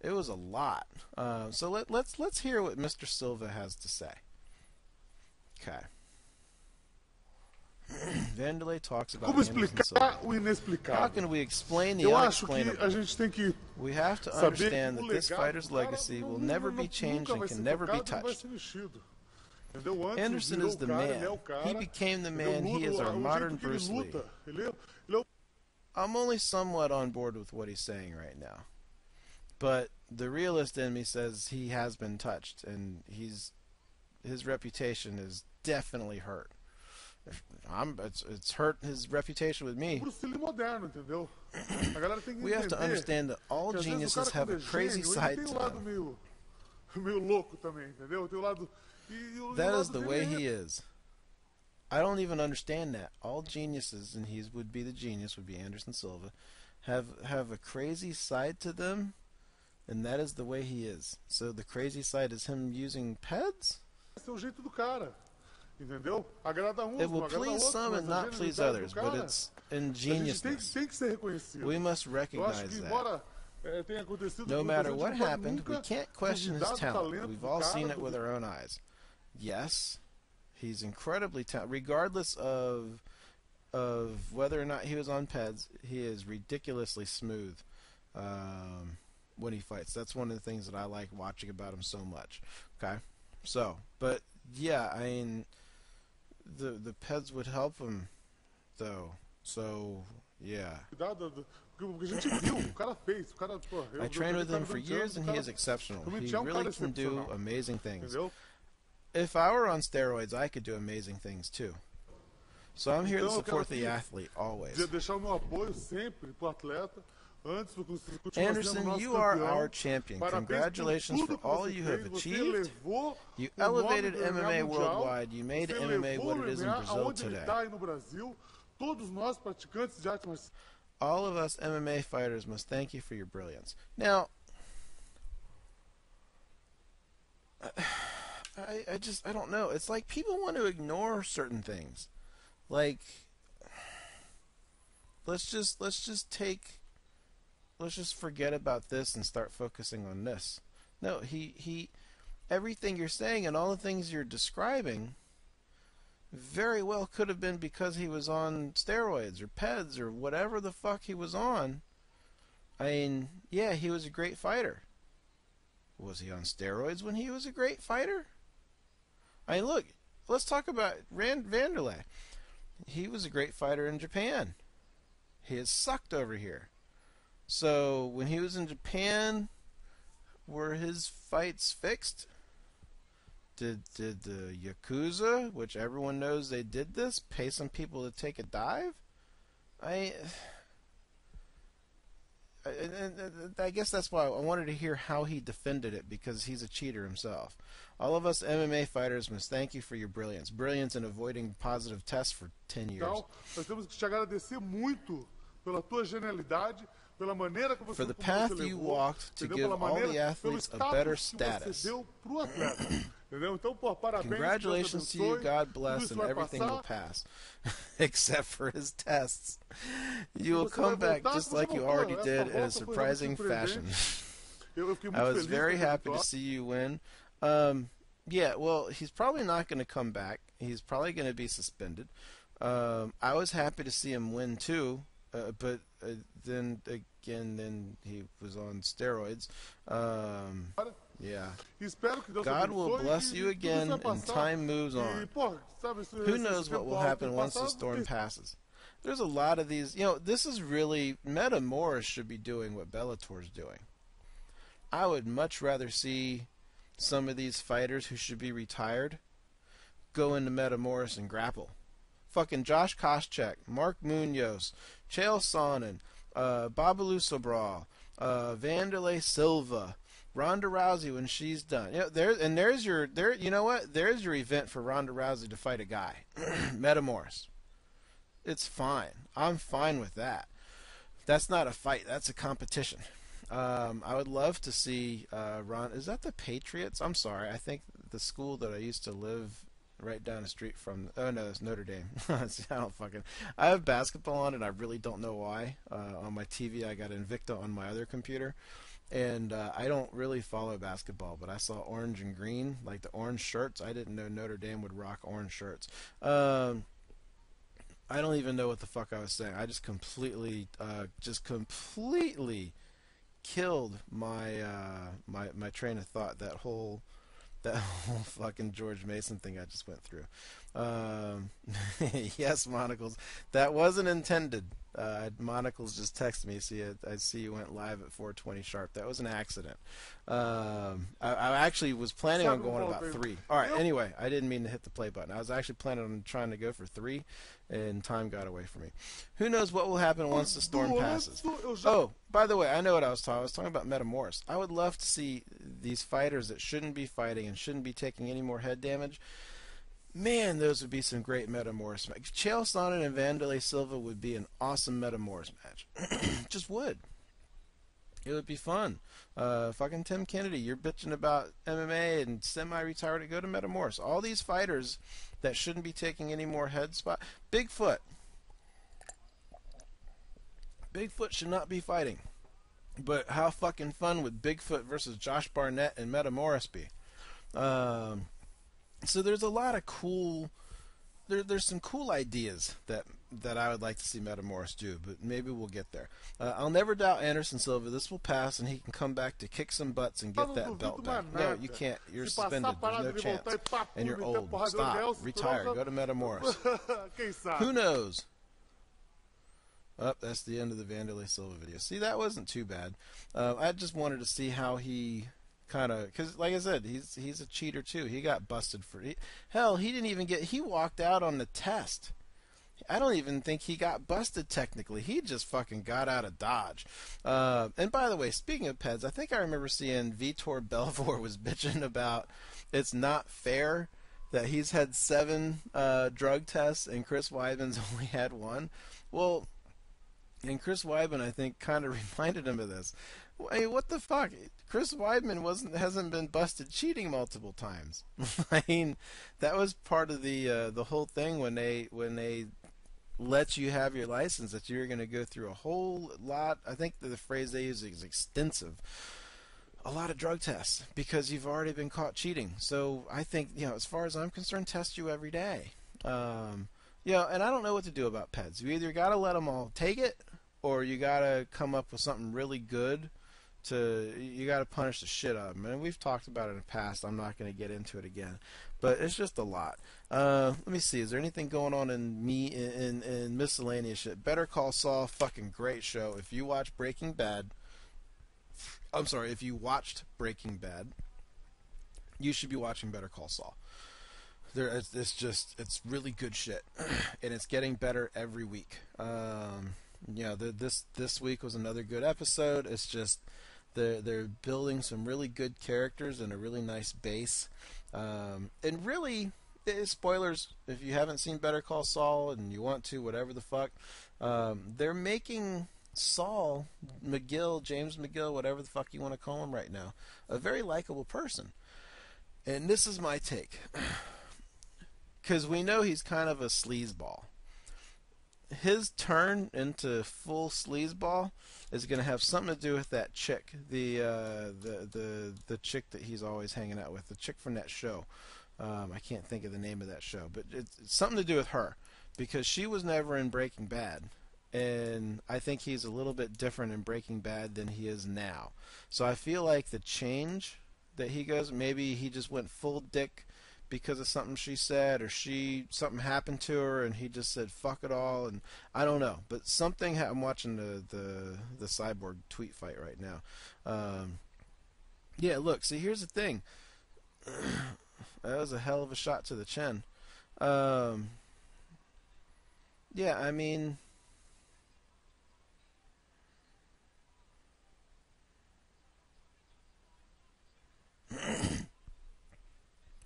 it was a lot. So let's hear what Mr. Silva has to say. Okay. Wanderlei talks about Como Anderson explicar Silva. o inexplicável? How can we explain the Eu acho que unexplainable? a gente tem que We have to saber understand que o that this legado fighter's do cara legacy will never be changed nunca and vai can ser never be tocado, não vai touched. ser mexido. Entendeu? Antes Anderson virou is the o cara, man. ele é o cara. He became the Entendeu? man. He is our O modern jeito que ele Bruce Lee. luta, ele é I'm only somewhat on board with what he's saying right now. But the realist in me says he has been touched, and his reputation is definitely hurt. It's hurt his reputation with me. Bruce Lee moderno, entendeu? A galera tem que We have to entender understand that all que às vezes o geniuses cara, have quando a é crazy gênio, side ele to tem um lado them. meio louco também, entendeu? Tem um lado e o That lado is the dele way é he is. I don't even understand that. All geniuses, and he would be the genius, would be Anderson Silva, have a crazy side to them, and that is the way he is. So the crazy side is him using PEDs? esse é o jeito do cara. Entendeu? Agrada uns, It will não agrada please outros, some mas and a not please genialidade do others, but cara, it's a gente ingeniousness. tem que ser reconhecido. We must Eu acho recognize que that. embora tenha acontecido No com matter a gente what não pode happened, we nunca can't question his duvidar do talent. talento We've do all cara, seen it do- with our own eyes. Yes, he's incredibly talented. Regardless of whether or not he was on PEDs, he is ridiculously smooth. when he fights. That's one of the things that I like watching about him so much. Okay, so but yeah, I mean, the Peds would help him though. So yeah. Porque a gente viu, o cara fez, o cara, pô, I trained with him for years, and he is exceptional. He really can do amazing things. Entendeu? If I were on steroids, I could do amazing things too. So I'm here to support the athlete always. Deixar o meu apoio sempre pro atleta. Antes do continuar sendo Anderson, nosso you are campeão. our champion. Parabéns por Congratulations for tudo que all você you fez. have Você achieved. levou You o nome elevated do MMA MMA mundial. worldwide. You made Você MMA levou what o it is in MMA Brazil aonde ele today. tá aí no Brasil. Todos nós praticantes de arte marcial. All of us MMA fighters must thank you for your brilliance. Now, I don't know. It's like people want to ignore certain things. Like, let's just forget about this and start focusing on this. No, everything you're saying and all the things you're describing very well could have been because he was on steroids or PEDs or whatever the fuck he was on. I mean, yeah, he was a great fighter. Was he on steroids when he was a great fighter? I mean, look, let's talk about Wanderlei. He was a great fighter in Japan. He has sucked over here. So when he was in Japan, were his fights fixed? Did the Yakuza, which everyone knows they did this, pay some people to take a dive? I guess that's why I wanted to hear how he defended it, because he's a cheater himself. All of us MMA fighters must thank you for your brilliance. Brilliance in avoiding positive tests for 10 years. Então, nós temos que te agradecer muito pela tua genialidade, pela maneira que você, for the como path você you levou, walked to entendeu? give Pela all maneira, the athletes pelo a better status que status. você deu pro atleta. Entendeu? Então, pô, parabéns, Congratulations to you, Deus abençoe, God tudo bless, isso and vai everything passar. will pass. Except for his tests. You will Você come vai back voltar, just você like you voltou. already Essa did in a volta foi surprising realmente fashion. Eu fiquei muito I was feliz very com essa happy to vitória. see you win. Yeah, well, he's probably not going to come back. He's probably going to be suspended. I was happy to see him win too, but then he was on steroids. Yeah. Espero que Deus God will abençoe, bless que you tudo again, isso vai and passar. time moves on. E, pô, sabe, Who knows what will happen once the storm passes? There's a lot of these. You know, this is really Metamoris should be doing what Bellator's doing. I would much rather see some of these fighters who should be retired go into Metamoris and grapple. Fucking Josh Koscheck, Mark Munoz, Chael Sonnen, Babalu Sobral, Wanderlei Silva, Ronda Rousey when she's done. You know, there's your you know what? There's your event for Ronda Rousey to fight a guy. Metamoris. It's fine. I'm fine with that. That's not a fight. That's a competition. I would love to see Ron. Is that the Patriots? I'm sorry. I think the school that I used to live right down the street from. Oh no, it's Notre Dame. I have basketball on, and I really don't know why. On my TV, I got Invicta on my other computer, and I don't really follow basketball. But I saw orange and green, like the orange shirts. I didn't know Notre Dame would rock orange shirts. I don't even know what the fuck I was saying. I just completely killed my my train of thought. That whole fucking George Mason thing I just went through. Yes, Monocles. That wasn't intended. Monocles just texted me. I see you went live at 4:20 sharp. That was an accident. I actually was planning on going about 3. All right. Anyway, I didn't mean to hit the play button. I was actually planning on trying to go for 3, and time got away from me. Who knows what will happen once the storm passes? Oh, by the way, I know what I was talking. I was talking about Metamoris. I would love to see these fighters that shouldn't be fighting and shouldn't be taking any more head damage. Man, those would be some great Metamoris matches. Chael Sonnen and Wanderlei Silva would be an awesome Metamoris match. Just would. It would be fun. Fucking Tim Kennedy, you're bitching about MMA and semi-retired to go to Metamoris. All these fighters that shouldn't be taking any more head spot. Bigfoot should not be fighting. But how fucking fun would Bigfoot versus Josh Barnett and Metamoris be? So there's a lot of cool. There's some cool ideas that that I would like to see Metamoris do, but maybe we'll get there. I'll never doubt Anderson Silva. This will pass, and he can come back to kick some butts and get that belt back. No, you can't. You're suspended. There's no chance. And you're old. Stop. Retire. Go to Metamoris. Who knows? Oh, that's the end of the Wanderlei Silva video. See, that wasn't too bad. I just wanted to see how he kind of, because like I said, he's a cheater too. He got busted for hell. He didn't even get. He walked out on the test. I don't even think he got busted technically. He just fucking got out of Dodge. And by the way, speaking of peds, I think I remember seeing Vitor Belfort was bitching about it's not fair that he's had 7 drug tests and Chris Weidman's only had 1. Well, and Chris Weidman, I think, kind of reminded him of this. Hey, what the fuck? Chris Weidman hasn't been busted cheating multiple times. I mean, that was part of the whole thing when they let you have your license, that you're going to go through a whole lot. I think the phrase they use is extensive. A lot of drug tests because you've already been caught cheating. So I think, as far as I'm concerned, test you every day. And I don't know what to do about peds. You either got to let them all take it, or you got to come up with something really good. You got to punish the shit out of them. And we've talked about it in the past. I'm not going to get into it again, but it's just a lot. Let me see. Is there anything going on in miscellaneous shit? Better Call Saul, fucking great show. If you watched Breaking Bad, you should be watching Better Call Saul. It's really good shit, and it's getting better every week. This week was another good episode. It's just they're building some really good characters and a really nice base. And really, spoilers if you haven't seen Better Call Saul and you want to, whatever the fuck. They're making Saul McGill, James McGill, whatever the fuck you want to call him right now, a very likable person. And this is my take. Because we know he's kind of a sleazeball. His turn into full sleazeball is going to have something to do with that chick, the chick that he's always hanging out with, the chick from that show. I can't think of the name of that show, but it's something to do with her, because she was never in Breaking Bad, and I think he's a little bit different in Breaking Bad than he is now. So I feel like the change that he goes, maybe he just went full dick because of something she said, or something happened to her and he just said fuck it all, and I don't know, but something I'm watching the Cyborg tweet fight right now. Look, see, here's the thing. That was a hell of a shot to the chin. I mean,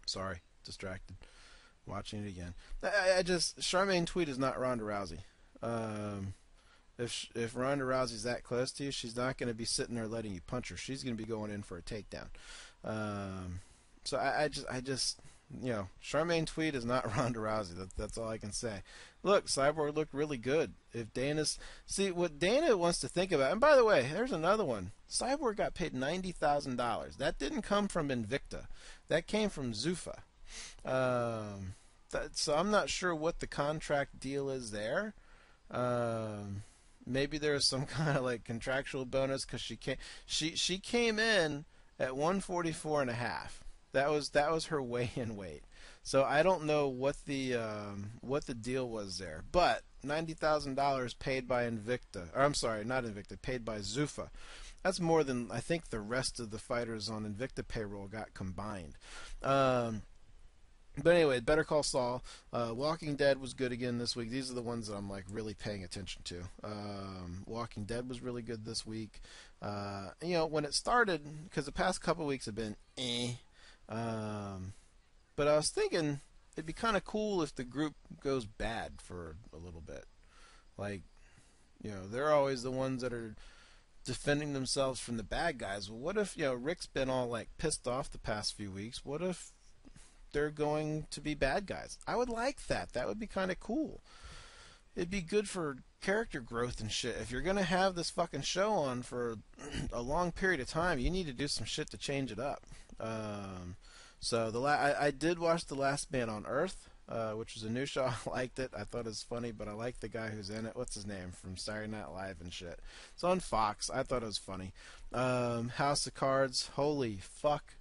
sorry, distracted. Watching it again. Charmaine tweet is not Ronda Rousey. If Ronda Rousey's that close to you, she's not going to be sitting there letting you punch her. She's going to be going in for a takedown. So I just Charmaine tweet is not Ronda Rousey. That's all I can say. Look, Cyborg looked really good. If Dana's what Dana wants to think about, and by the way, there's another one. Cyborg got paid $90,000. That didn't come from Invicta. That came from Zuffa. So I'm not sure what the contract deal is there. Maybe there's some kind of like contractual bonus because she came in at 144.5. That was her weigh-in weight. So I don't know what the deal was there. But $90,000 paid by Invicta. Or I'm sorry, not Invicta, paid by Zuffa. That's more than I think the rest of the fighters on Invicta payroll got combined. But anyway, Better Call Saul. Walking Dead was good again this week. These are the ones that I'm like really paying attention to. Walking Dead was really good this week. When it started, because the past couple weeks have been but I was thinking it'd be kind of cool if the group goes bad for a little bit. Like, they're always the ones that are defending themselves from the bad guys. Well, what if, Rick's been all like pissed off the past few weeks? What if they're going to be bad guys? I would like that. That would be kind of cool. It'd be good for character growth and shit. If you're going to have this fucking show on for a long period of time, you need to do some shit to change it up. So I did watch The Last Man on Earth. which was a new show. I liked it. I thought it was funny, but I liked the guy who's in it. What's his name? From Saturday Night Live and shit. It's on Fox. I thought it was funny. House of Cards. Holy fuck.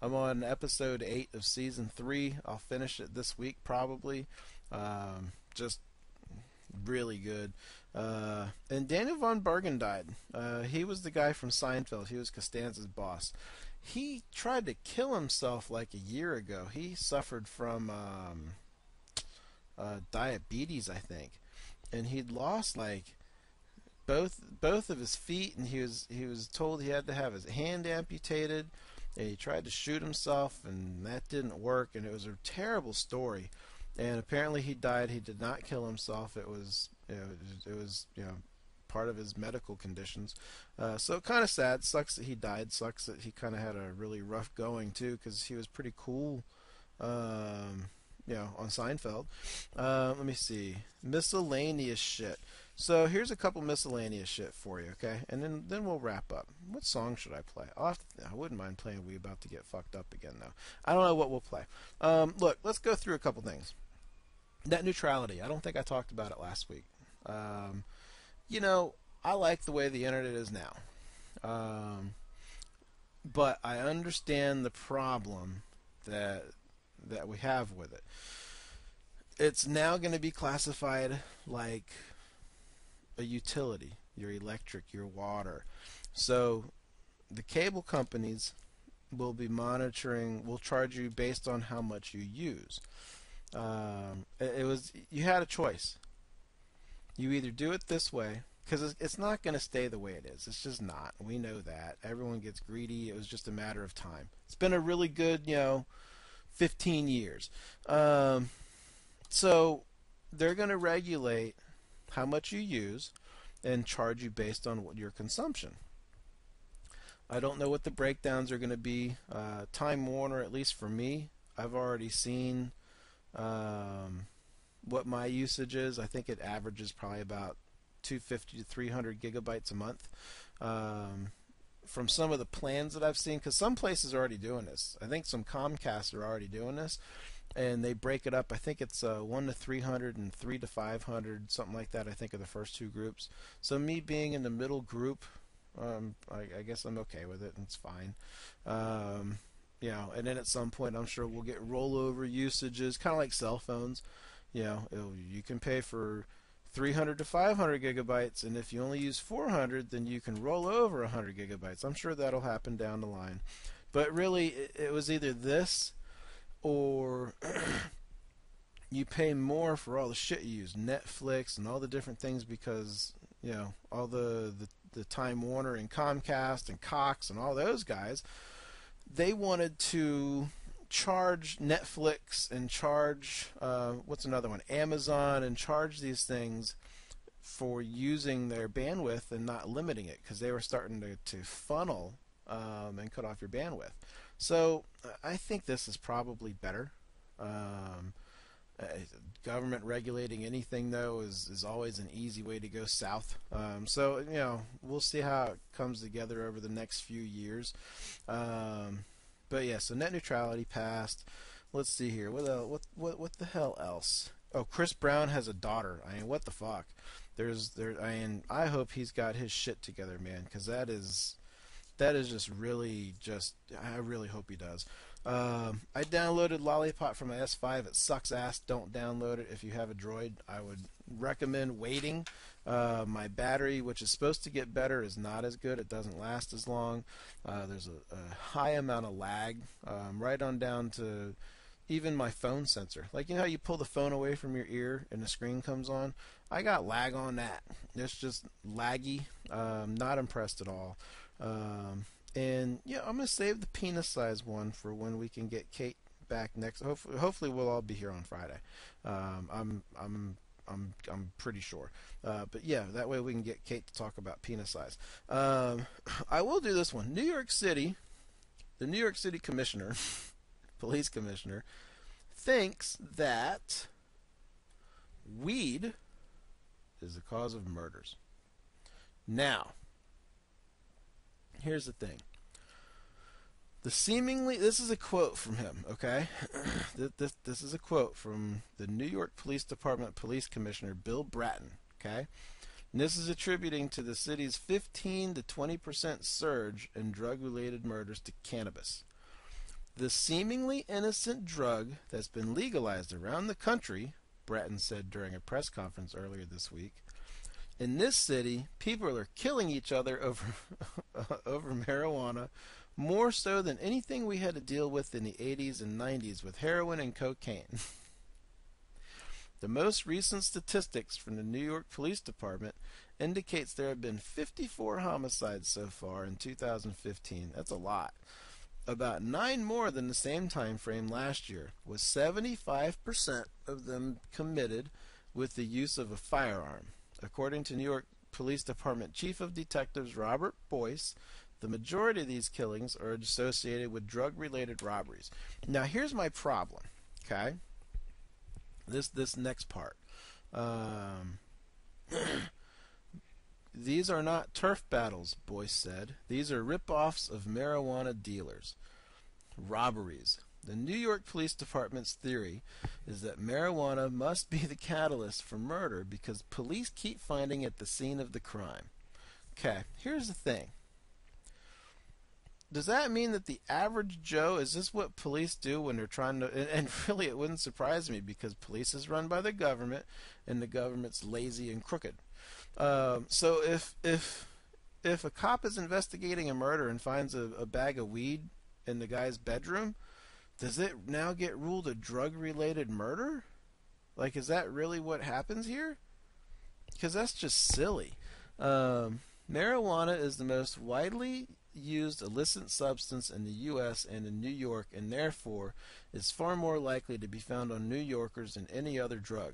I'm on episode 8 of season 3. I'll finish it this week probably. Just really good. And Daniel von Bergen died. He was the guy from Seinfeld. He was Costanza's boss. He tried to kill himself like a year ago. He suffered from diabetes, I think, and he'd lost like both of his feet, and he was told he had to have his hand amputated. And he tried to shoot himself, and that didn't work, and it was a terrible story. And apparently he died. He did not kill himself. It was part of his medical conditions. So kind of sad. Sucks that he died. Sucks that he kind of had a really rough going too, because he was pretty cool. On Seinfeld. Let me see. Miscellaneous shit. So here's a couple miscellaneous shit for you, okay? And then we'll wrap up. What song should I play? I wouldn't mind playing We About to Get Fucked Up again, though. I don't know what we'll play. Look, let's go through a couple things. Net neutrality. I don't think I talked about it last week. I like the way the internet is now. But I understand the problem that we have with it. It's now going to be classified like a utility, your electric, your water. So the cable companies will be monitoring, will charge you based on how much you use. You had a choice. You either do it this way, because it's not going to stay the way it is. It's just not. We know that. Everyone gets greedy. It was just a matter of time. It's been a really good, 15 years. So they're going to regulate how much you use and charge you based on your consumption. I don't know what the breakdowns are going to be. Time Warner, at least for me, I've already seen what my usage is. I think it averages probably about 250 to 300 gigabytes a month. From some of the plans that I've seen, because some places are already doing this. I think some Comcasts are already doing this, and they break it up. I think it's 1 to 300 and 3 to 500, something like that. I think are the first two groups. So me being in the middle group, I guess I'm okay with it, and it's fine. And then at some point, I'm sure we'll get rollover usages, kind of like cell phones. You can pay for 300 to 500 gigabytes, and if you only use 400, then you can roll over 100 gigabytes. I'm sure that'll happen down the line. But really, it was either this or you pay more for all the shit you use, Netflix and all the different things, because all the Time Warner and Comcast and Cox and all those guys, they wanted to charge Netflix and charge what's another one, Amazon, and charge these things for using their bandwidth and not limiting it, because they were starting to funnel and cut off your bandwidth. So I think this is probably better. Government regulating anything, though, is always an easy way to go south. So we'll see how it comes together over the next few years. But yeah, so net neutrality passed. Let's see here. What the hell else? Oh, Chris Brown has a daughter. I mean, what the fuck? I hope he's got his shit together, man, because that is just really I really hope he does. I downloaded Lollipop from my S5. It sucks ass. Don't download it if you have a Droid. I would recommend waiting. My battery, which is supposed to get better, is not as good. It doesn't last as long. There's a high amount of lag, right on down to even my phone sensor. Like, how you pull the phone away from your ear and the screen comes on? I got lag on that. It's just laggy. Not impressed at all. And yeah, I'm gonna save the penis size one for when we can get Kate back next. Hopefully we'll all be here on Friday. I'm pretty sure. But yeah, that way we can get Kate to talk about penis size. I will do this one. New York City, the New York City commissioner, police commissioner, thinks that weed is the cause of murders. Now, here's the thing. This is a quote from him, okay? This is a quote from the New York Police Department Police Commissioner Bill Bratton, okay? And this is attributing to the city's 15 to 20% surge in drug-related murders to cannabis. The seemingly innocent drug that's been legalized around the country, Bratton said during a press conference earlier this week, in this city, people are killing each other over over marijuana more so than anything we had to deal with in the 80s and 90s with heroin and cocaine. The most recent statistics from the New York Police Department indicates there have been 54 homicides so far in 2015. That's a lot. About 9 more than the same time frame last year, with 75% of them committed with the use of a firearm. According to New York Police Department Chief of Detectives Robert Boyce, the majority of these killings are associated with drug-related robberies. Now, here's my problem, okay? This next part. These are not turf battles, Boyce said. These are rip-offs of marijuana dealers. Robberies. The New York Police Department's theory is that marijuana must be the catalyst for murder because police keep finding it at the scene of the crime. Okay, here's the thing. Does that mean that the average Joe, is this what police do when they're trying to, and really it wouldn't surprise me because police is run by the government and the government's lazy and crooked. So if a cop is investigating a murder and finds a bag of weed in the guy's bedroom, does it now get ruled a drug-related murder? Like, is that really what happens here? Because that's just silly. Marijuana is the most widely used illicit substance in the U.S. and in New York, and therefore is far more likely to be found on New Yorkers than any other drug.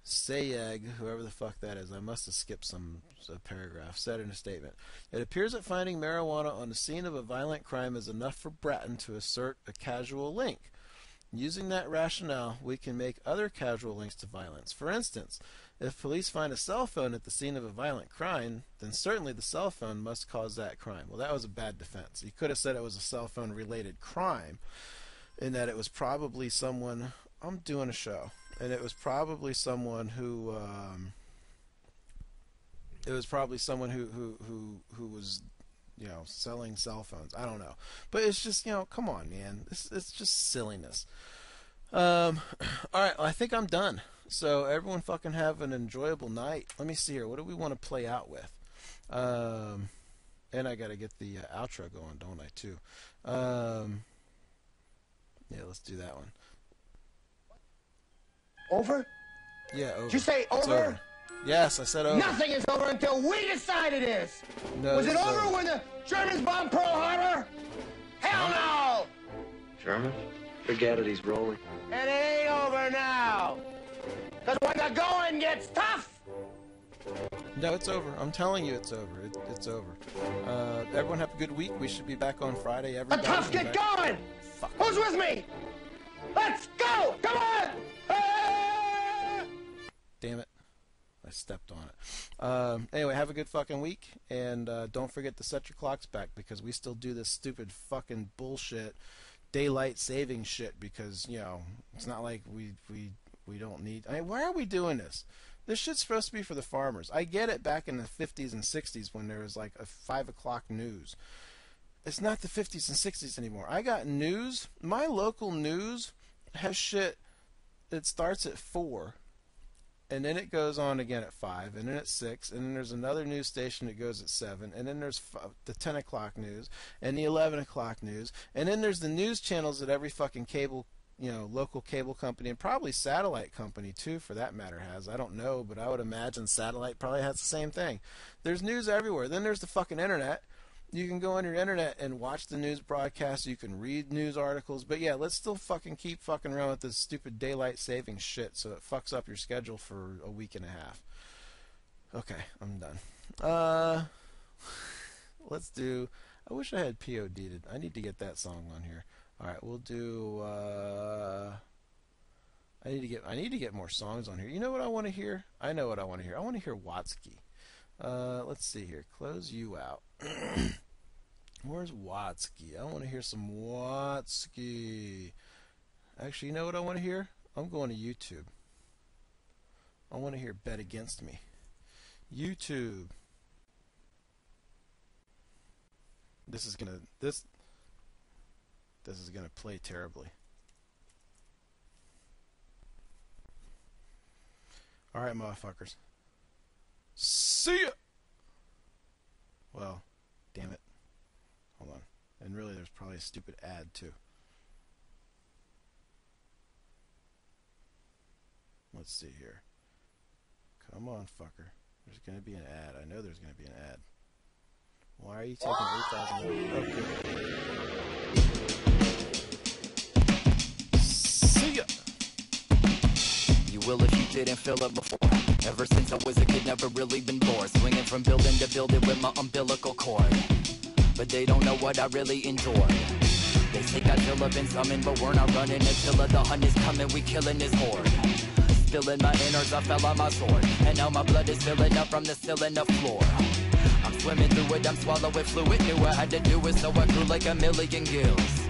Sayeg, whoever the fuck that is, I must have skipped some paragraph, said in a statement. It appears that finding marijuana on the scene of a violent crime is enough for Bratton to assert a causal link. Using that rationale, we can make other causal links to violence. For instance, if police find a cell phone at the scene of a violent crime, then certainly the cell phone must cause that crime. Well, that was a bad defense. He could have said it was a cell phone-related crime, in that it was probably someone... I'm doing a show, and it was probably someone who... It was probably someone who was, you know, selling cell phones. I don't know. But it's just, you know, come on, man. It's just silliness. Alright, well, I think I'm done. So everyone fucking have an enjoyable night. Let me see here. What do we want to play out with? And I got to get the outro going, don't I, too? Yeah, let's do that one. Over? Yeah, over. Did you say It's over? Yes, I said over. Nothing is over until we decide it is. No, Was it it's over when the Germans bombed Pearl Harbor? Hell no! German? Forget it, he's rolling. And it ain't over now. Because when the going gets tough, No, it's over. I'm telling you it's over. It's over. Everyone have a good week. We should be back on Friday. the Everybody toughs be get back. going. Fuck. Who's with me? Let's go! Come on! Ah! Damn it. I stepped on it. Anyway, have a good fucking week. And don't forget to set your clocks back because we still do this stupid fucking bullshit daylight saving shit because, you know, it's not like we don't need... I mean, why are we doing this? This shit's supposed to be for the farmers. I get it back in the 50s and 60s when there was like a 5 o'clock news. It's not the 50s and 60s anymore. I got news. My local news has shit that starts at 4. And then it goes on again at 5, and then at 6, and then there's another news station that goes at 7, and then there's the 10 o'clock news, and the 11 o'clock news, and then there's the news channels that every fucking cable, you know, local cable company, and probably satellite company too, for that matter, has. I don't know, but I would imagine satellite probably has the same thing. There's news everywhere. Then there's the fucking internet. You can go on your internet and watch the news broadcasts. You can read news articles. But yeah, let's still fucking keep fucking around with this stupid daylight saving shit so it fucks up your schedule for a week and a half. Okay, I'm done. Let's do... I wish I had POD'd. I need to get that song on here. Alright, we'll do... I need to get more songs on here. You know what I want to hear? I know what I want to hear. I want to hear Watsky. Let's see here. Close you out. Where's Watsky? I want to hear some Watsky. Actually, you know what I want to hear? I'm going to YouTube. I want to hear Bet Against Me. YouTube. This is gonna play terribly. All right, motherfuckers. See ya. Well, damn it. Hold on. And really, there's probably a stupid ad too. Let's see here. Come on, fucker. There's going to be an ad. I know there's going to be an ad. Why are you taking 8,000? Okay. See ya! You will if you didn't feel it before. Ever since I was a kid, never really been bored. Swinging from building to building with my umbilical cord. But they don't know what I really endured. They say Godzilla been summoned, but we're not running until the hunt is coming. We killing this horde. Spilling my innards, I fell on my sword. And now my blood is filling up from the ceiling to floor. I'm swimming through it, I'm swallowing fluid. Knew I had to do it, so I grew like a million gills.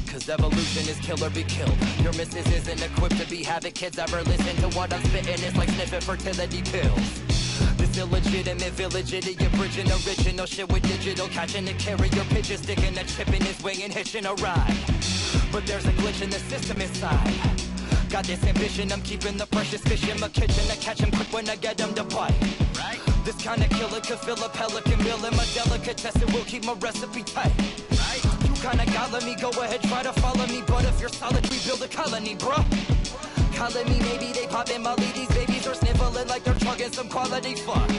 Cause evolution is kill or be killed. Your missus isn't equipped to be havoc. Kids ever listen to what I'm spitting? It's like sniffing fertility pills. This illegitimate village idiot bridging original shit with digital. Catching a carrier pigeon, sticking a chip in his wing and hitching a ride. But there's a glitch in the system inside. Got this ambition, I'm keeping the precious fish in my kitchen. I catch him quick when I get him to bite. Right. This kind of killer could fill a pelican meal in my delicatessen. Will keep my recipe tight. Right. You kind of got me, go ahead, try to follow me. But if you're solid, we build a colony, bruh. Calling me, maybe they poppin' Molly. These babies are sniffling like they're chugging some quality fuck.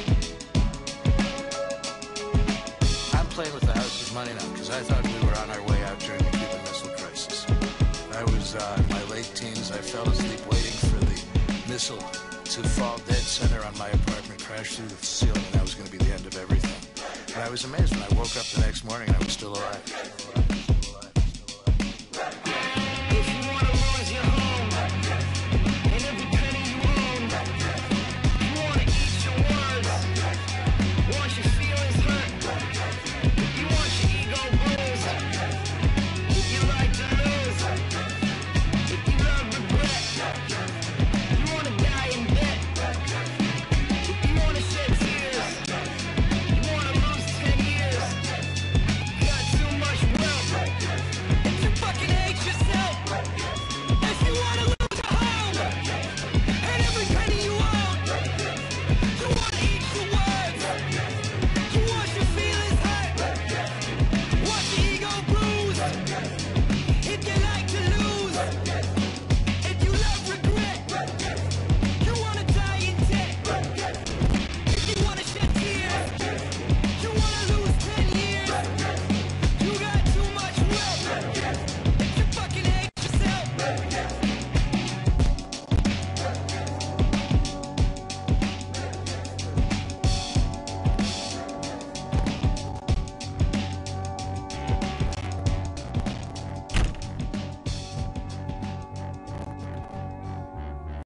I'm playing with the house's money now because I thought we were on our way out during the Cuban Missile Crisis. I was in my late teens. I fell asleep waiting for the missile to fall dead center on my apartment, crash through the ceiling, and that was going to be the end of everything. And I was amazed when I woke up the next morning and I was still alive.